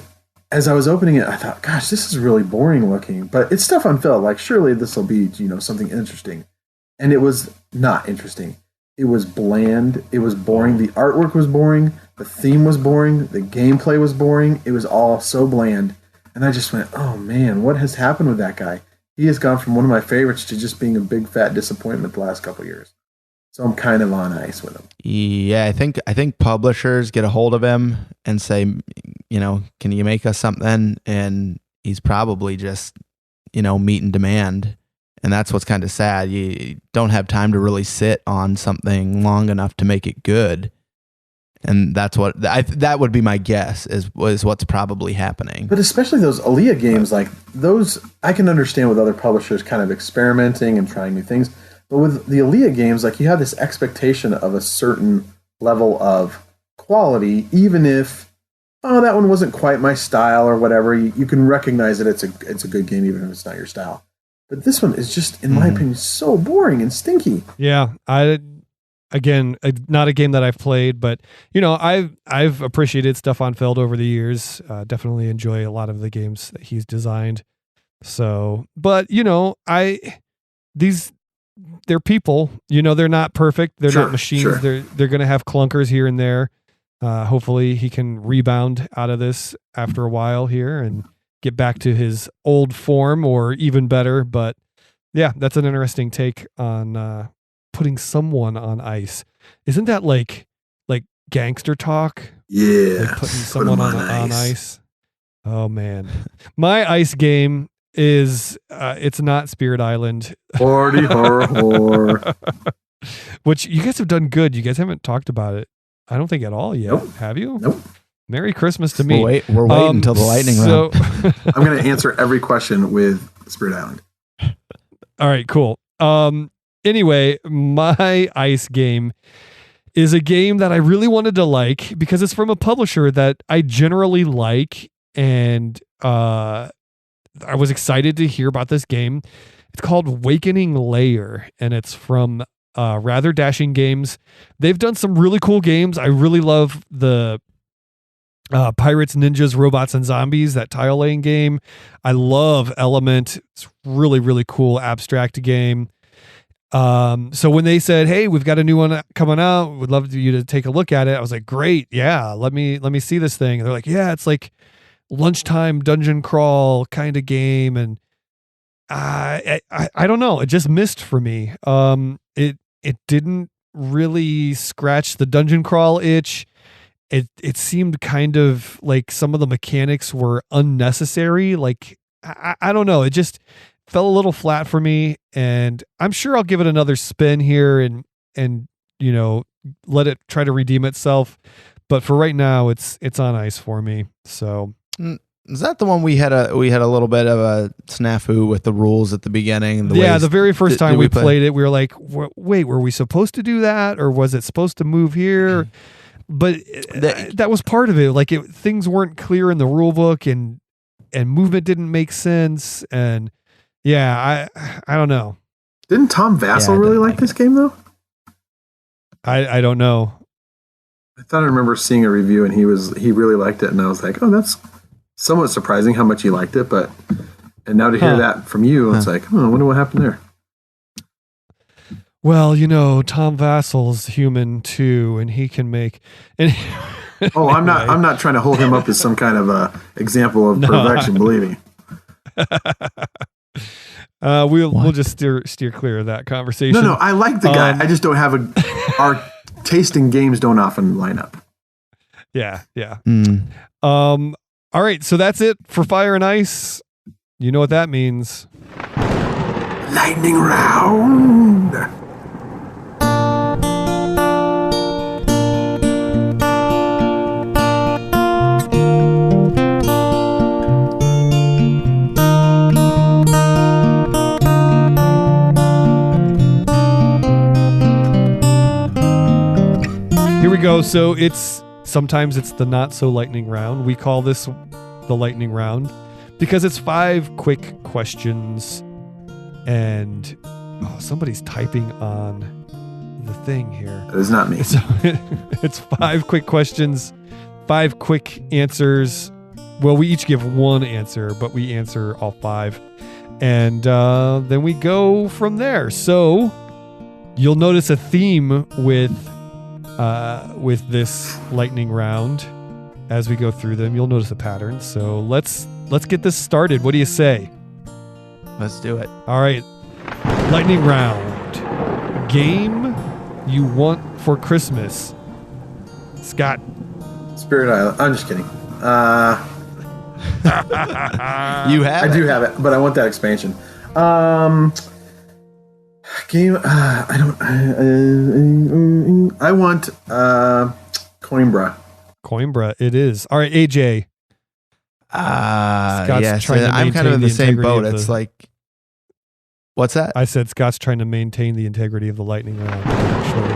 as I was opening it, I thought, gosh, this is really boring looking. But it's Stefan Feld. Like, surely this will be, something interesting. And it was not interesting. It was bland. It was boring. The artwork was boring. The theme was boring. The gameplay was boring. It was all so bland. And I just went, oh, man, what has happened with that guy? He has gone from one of my favorites to just being a big, fat disappointment the last couple of years. So I'm kind of on ice with him. Yeah, I think publishers get a hold of him and say, can you make us something? And he's probably just, meeting demand. And that's what's kind of sad. You don't have time to really sit on something long enough to make it good. And that's what that would be my guess is what's probably happening. But especially those Aaliyah games, like those, I can understand with other publishers kind of experimenting and trying new things. But with the Aaliyah games, like you have this expectation of a certain level of quality, even if that one wasn't quite my style or whatever. You can recognize that it's a good game, even if it's not your style. But this one is just, in my opinion, so boring and stinky. Yeah, again, not a game that I've played, but I've appreciated Stefan Feld over the years. Definitely enjoy a lot of the games that he's designed. So, but they're people. They're not perfect. They're not machines. Sure. They're going to have clunkers here and there. Hopefully, he can rebound out of this after a while here and get back to his old form, or even better. But yeah, that's an interesting take on putting someone on ice. Isn't that like gangster talk? Yeah, like putting someone on ice. Oh man, my ice game is it's not Spirit Island. Party horror. Which you guys have done good. You guys haven't talked about it, I don't think, at all yet. Nope. Have you? Nope. Merry Christmas to me. We're waiting until the lightning round. I'm going to answer every question with Spirit Island. All right, cool. Anyway, my ice game is a game that I really wanted to like because it's from a publisher that I generally like, and I was excited to hear about this game. It's called Wakening Layer, and it's from Rather Dashing Games. They've done some really cool games. I really love the Pirates, Ninjas, Robots, and Zombies, that tile laying game. I love Element. It's really, really cool abstract game. So when they said, "Hey, we've got a new one coming out, we'd love you to take a look at it," I was like, "Great, yeah, let me see this thing." And they're like, "Yeah, it's like lunchtime dungeon crawl kind of game," and I don't know, it just missed for me. It didn't really scratch the dungeon crawl itch. It seemed kind of like some of the mechanics were unnecessary. Like I don't know, it just fell a little flat for me, and I'm sure I'll give it another spin here and let it try to redeem itself. But for right now, it's on ice for me. So is that the one we had a little bit of a snafu with the rules at the beginning? The very first time we played it, we were like, wait, were we supposed to do that, or was it supposed to move here? But that was part of it. Like things weren't clear in the rule book, and movement didn't make sense. And yeah, I don't know. Didn't Tom Vassell really like this game though? I don't know. I thought I remember seeing a review and he really liked it, and I was like, oh, that's somewhat surprising how much he liked it. And now to hear that from you, it's like, I wonder what happened there. Well, Tom Vassell's human too, and he can make. And oh, I'm not trying to hold him up as some kind of a example of perfection. Believe me. We'll just steer clear of that conversation. No, I like the guy. I just don't have our taste in games don't often line up. Yeah. All right, so that's it for Fire and Ice. You know what that means. Lightning round. Here we go. So sometimes it's the not so lightning round. We call this the lightning round because it's 5 quick questions, and somebody's typing on the thing here. It is not me. So it's 5 quick questions, 5 quick answers. Well, we each give 1 answer, but we answer all 5, and then we go from there. So you'll notice a theme with this lightning round as we go through them. You'll notice a pattern. So let's get this started. What do you say? Let's do it. All right. Lightning round. Game you want for Christmas. Scott. Spirit Island. I'm just kidding. You have I do have it, but I want that expansion. Game. I want Coimbra. Coimbra. It is. All right, AJ. Yes. I'm kind of in the same boat. It's like, what's that? I said Scott's trying to maintain the integrity of the lightning round.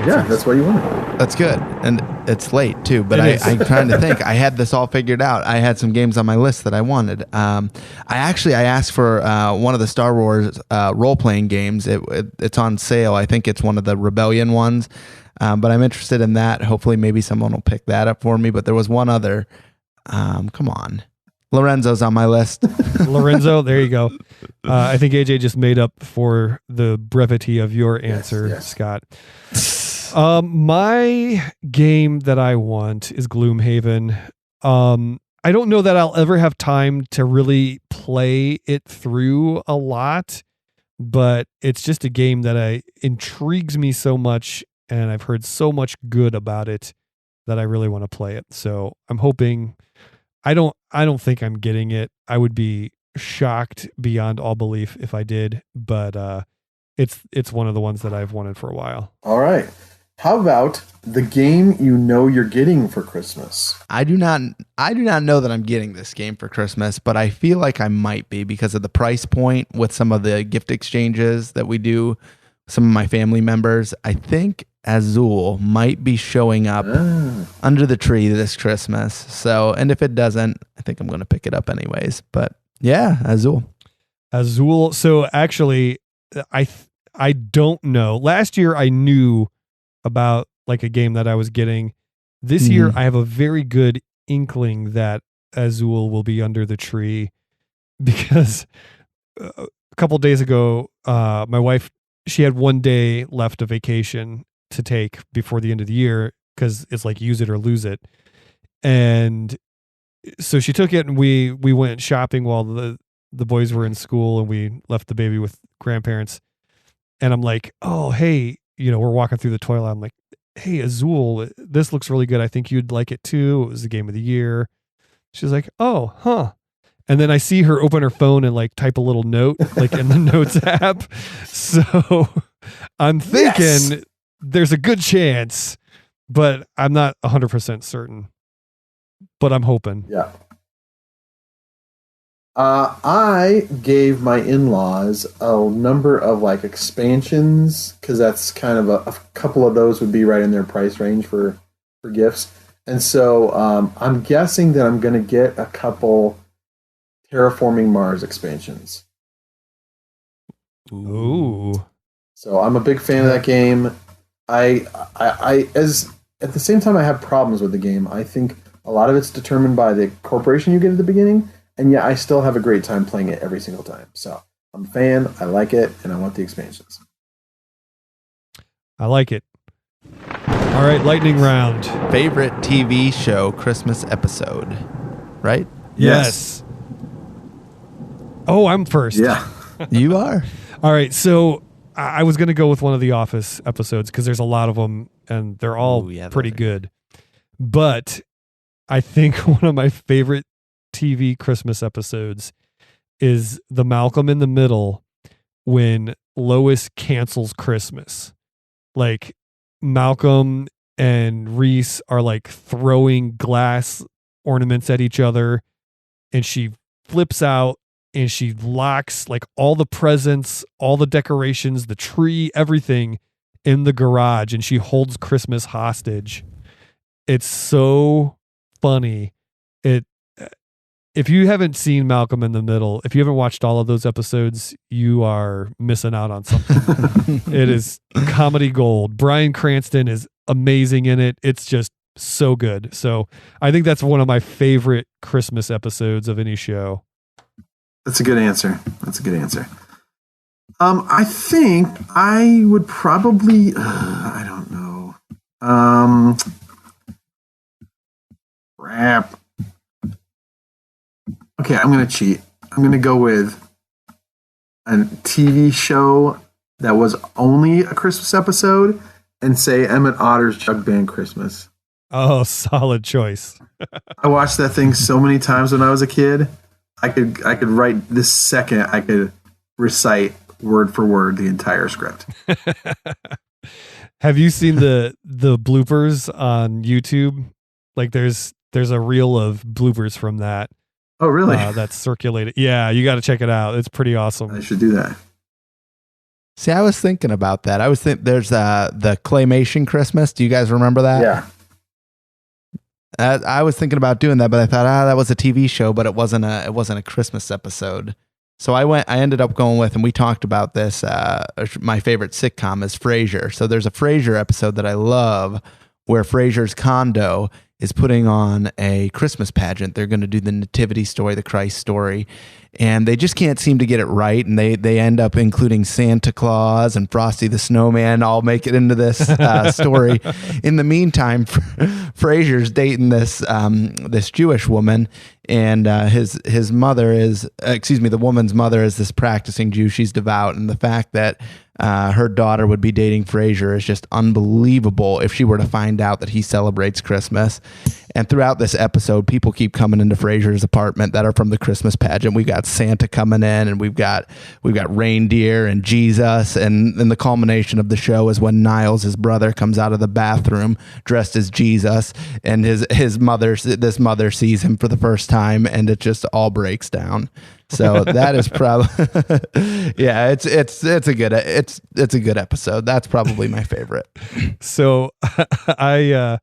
Yeah, that's why you want it. That's good. And it's late too, but I'm trying to think. I had this all figured out. I had some games on my list that I wanted. I asked for one of the Star Wars role-playing games. It's on sale. I think it's one of the Rebellion ones, but I'm interested in that. Hopefully maybe someone will pick that up for me, but there was one other. Come on. Lorenzo's on my list. Lorenzo, there you go. I think AJ just made up for the brevity of your answer, yes. Scott. My game that I want is Gloomhaven. I don't know that I'll ever have time to really play it through a lot, but it's just a game that intrigues me so much, and I've heard so much good about it that I really want to play it. So I'm hoping. I don't think I'm getting it. I would be shocked beyond all belief if I did, but it's one of the ones that I've wanted for a while. All right. How about the game you know you're getting for Christmas? I do not know that I'm getting this game for Christmas, but I feel like I might be because of the price point with some of the gift exchanges that we do, some of my family members. I think Azul might be showing up under the tree this Christmas. So, and if it doesn't, I think I'm going to pick it up anyways. But yeah, Azul. So actually, I don't know. Last year I knew about like a game that I was getting. This year I have a very good inkling that Azul will be under the tree, because a couple days ago, my wife, she had 1 day left of vacation to take before the end of the year, because it's like use it or lose it. And so she took it, and we went shopping while the boys were in school, and we left the baby with grandparents. And I'm like, oh, hey, we're walking through the toilet. I'm like, hey, Azul, this looks really good. I think you'd like it too. It was the game of the year. She's like, oh, huh. And then I see her open her phone and like type a little note, like in the notes app. So I'm thinking there's a good chance, but I'm not 100% certain. But I'm hoping. Yeah. I gave my in-laws a number of like expansions, because that's kind of a couple of those would be right in their price range for gifts. And so I'm guessing that I'm going to get a couple Terraforming Mars expansions. Ooh. So I'm a big fan of that game. I as at the same time I have problems with the game. I think a lot of it's determined by the corporation you get at the beginning, and yet I still have a great time playing it every single time. So I'm a fan, I like it, and I want the expansions. I like it. All right, lightning round. Favorite TV show Christmas episode, right? Yes. Oh, I'm first. Yeah. You are. All right, so I was going to go with one of the Office episodes, because there's a lot of them, and they're all pretty good. But I think one of my favorite TV Christmas episodes is the Malcolm in the Middle, when Lois cancels Christmas. Like, Malcolm and Reese are like throwing glass ornaments at each other, and she flips out and she locks like all the presents, all the decorations, the tree, everything in the garage, and she holds Christmas hostage. It's so funny. If you haven't seen Malcolm in the Middle, if you haven't watched all of those episodes, you are missing out on something. It is comedy gold. Bryan Cranston is amazing in it. It's just so good. So I think that's one of my favorite Christmas episodes of any show. That's a good answer. I think I would probably, I don't know. Crap. Okay, I'm going to cheat. I'm going to go with a TV show that was only a Christmas episode and say Emmett Otter's Jug Band Christmas. Oh, solid choice. I watched that thing so many times when I was a kid. I could write this second. I could recite word for word the entire script. Have you seen the bloopers on YouTube? Like there's a reel of bloopers from that. Oh, really? That's circulated. Yeah, you got to check it out. It's pretty awesome. I should do that. See, I was thinking about that. I was there's the Claymation Christmas. Do you guys remember that? Yeah. I was thinking about doing that, but I thought, that was a TV show, but it wasn't a Christmas episode. So I ended up going with, and we talked about this. My favorite sitcom is Frasier. So there's a Frasier episode that I love, where Frasier's condo is putting on a Christmas pageant. They're going to do the nativity story, the Christ story, and they just can't seem to get it right. And they end up including Santa Claus and Frosty the Snowman all make it into this story. In the meantime, Frasier's dating this Jewish woman, and his mother is, the woman's mother is this practicing Jew. She's devout, and the fact that her daughter would be dating Frasier is just unbelievable if she were to find out that he celebrates Christmas. And throughout this episode, people keep coming into Frasier's apartment that are from the Christmas pageant. We got Santa coming in, and we've got reindeer and Jesus, and then the culmination of the show is when Niles, his brother, comes out of the bathroom dressed as Jesus, and this mother sees him for the first time, and it just all breaks down. So that is probably, yeah, it's a good episode. That's probably my favorite. So a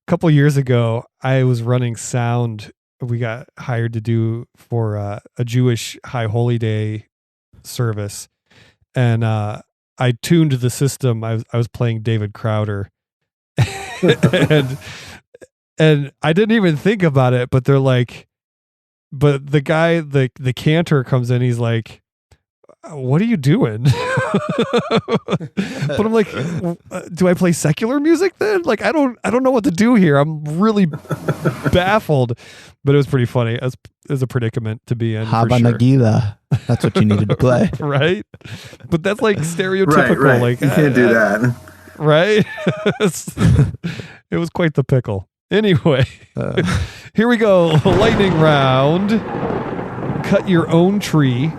couple years ago, I was running sound. We got hired to do for a Jewish High Holy Day service, and I tuned the system. I was playing David Crowder, and And I didn't even think about it, but they're like, but the guy, the cantor comes in, he's like, what are you doing? But I'm like, do I play secular music then? Like, I don't know what to do here. I'm really baffled, but it was pretty funny. It was a predicament to be in. Haba Nagila. That's what you needed to play. Right. But that's like stereotypical. Right. Like, you can't do that. Right. It was quite the pickle. Anyway, here we go. Lightning round. Cut your own tree,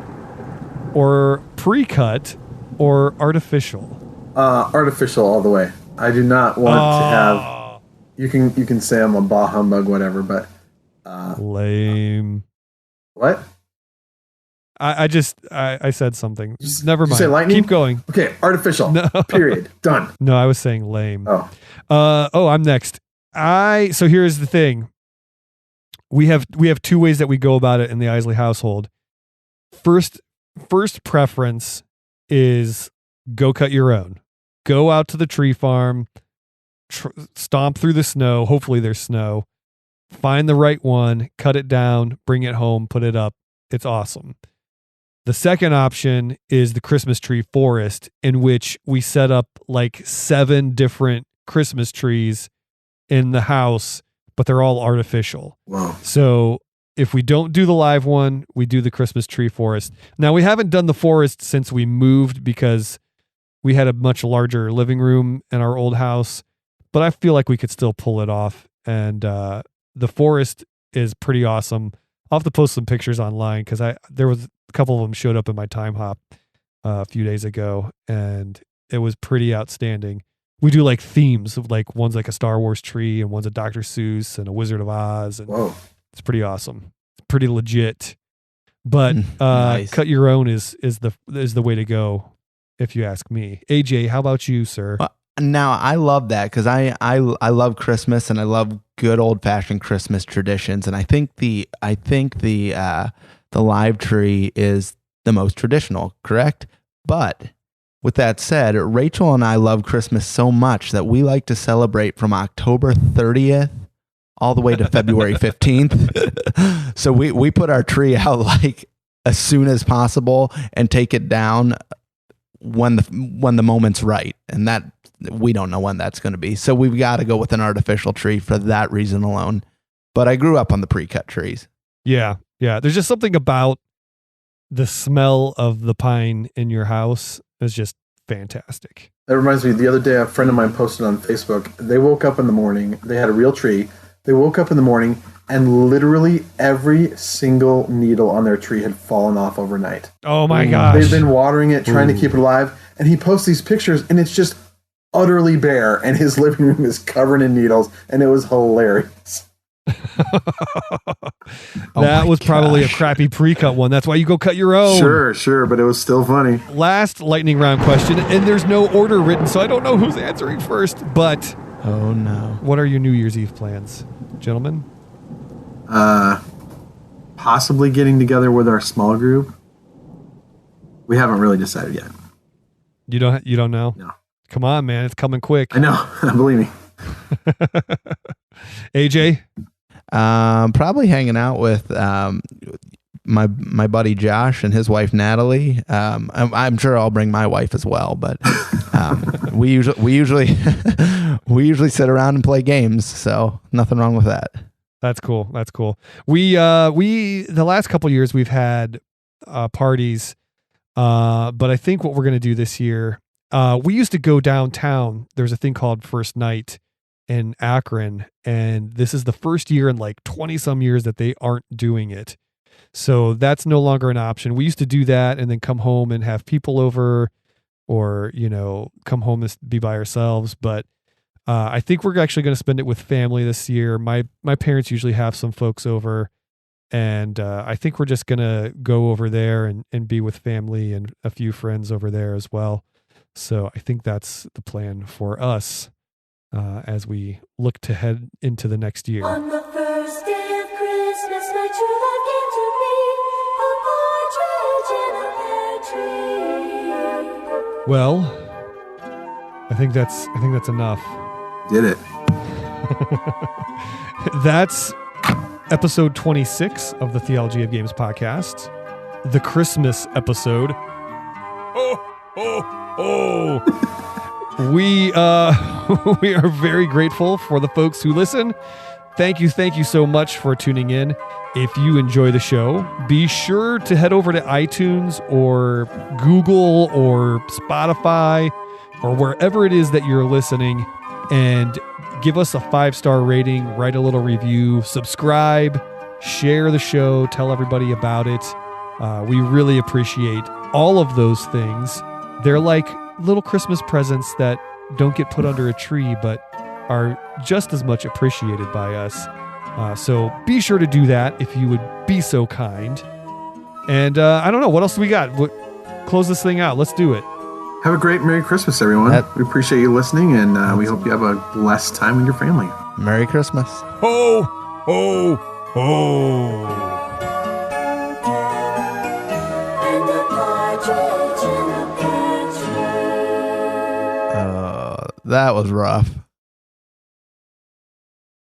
or pre-cut, or artificial. Artificial all the way. I do not want to have. You can say I'm a bah humbug, whatever, but lame. What? I said something. Never mind. Did you say lightning? Keep going. Okay, artificial. No. Period. Done. No, I was saying lame. Oh. I'm next. So here's the thing. We have two ways that we go about it in the Isley household. First preference is go cut your own. Go out to the tree farm, stomp through the snow. Hopefully there's snow. Find the right one, cut it down, bring it home, put it up. It's awesome. The second option is the Christmas tree forest, in which we set up like 7 different Christmas trees in the house, but they're all artificial. Wow. So if we don't do the live one, we do the Christmas tree forest. Now, we haven't done the forest since we moved because we had a much larger living room in our old house, but I feel like we could still pull it off. And the forest is pretty awesome. I'll have to post some pictures online because there was a couple of them showed up in my time hop a few days ago, and it was pretty outstanding. We do like themes of like one's like a Star Wars tree and one's a Dr. Seuss and a Wizard of Oz. And whoa. It's pretty awesome. It's pretty legit. But nice. Cut your own is the way to go, if you ask me. AJ, how about you, sir? Now I love that because I love Christmas and I love good old fashioned Christmas traditions, and I think the live tree is the most traditional, correct? But with that said, Rachel and I love Christmas so much that we like to celebrate from October 30th all the way to February 15th. So we put our tree out like as soon as possible and take it down when the moment's right. And that we don't know when that's going to be. So we've got to go with an artificial tree for that reason alone. But I grew up on the pre-cut trees. Yeah. Yeah. There's just something about the smell of the pine in your house is just fantastic. That reminds me, the other day, a friend of mine posted on Facebook, they woke up in the morning, they had a real tree. They woke up in the morning and literally every single needle on their tree had fallen off overnight. Oh my gosh. They've been watering it, trying to keep it alive. And he posts these pictures and it's just utterly bare. And his living room is covered in needles. And it was hilarious. That was probably a crappy pre-cut one. That's why you go cut your own. Sure. But it was still funny. Last lightning round question. And there's no order written, so I don't know who's answering first. But oh no. What are your New Year's Eve plans, gentlemen? Possibly getting together with our small group. We haven't really decided yet. You don't know? No. Come on, man. It's coming quick. I know. Believe me. AJ? Probably hanging out with my buddy Josh and his wife Natalie. I'm sure I'll bring my wife as well, but we usually sit around and play games, so nothing wrong with that. That's cool. We the last couple of years we've had parties, but I think what we're gonna do this year, we used to go downtown. There's a thing called First Night in Akron, and this is the first year in like 20 some years that they aren't doing it. So that's no longer an option. We used to do that and then come home and have people over, or come home and be by ourselves. But I think we're actually going to spend it with family this year. My parents usually have some folks over, and I think we're just going to go over there and be with family and a few friends over there as well. So I think that's the plan for us as we look to head into the next year. On the first day of Christmas, my true love came to me, a partridge in a pear tree. Well, I think that's enough. Did it. That's episode 26 of the Theology of Games podcast, the Christmas episode. We we are very grateful for the folks who listen. Thank you so much for tuning in. If you enjoy the show, be sure to head over to iTunes or Google or Spotify or wherever it is that you're listening and give us a 5-star rating, write a little review, subscribe, share the show, tell everybody about it. We really appreciate all of those things. They're like little Christmas presents that don't get put under a tree, but are just as much appreciated by us. So be sure to do that if you would be so kind. And I don't know, what else do we got? Close this thing out. Let's do it. Have a great Merry Christmas, everyone. We appreciate you listening, and we hope you have a blessed time with your family. Merry Christmas. Ho, ho, ho. And the partridge in the pear tree. That was rough.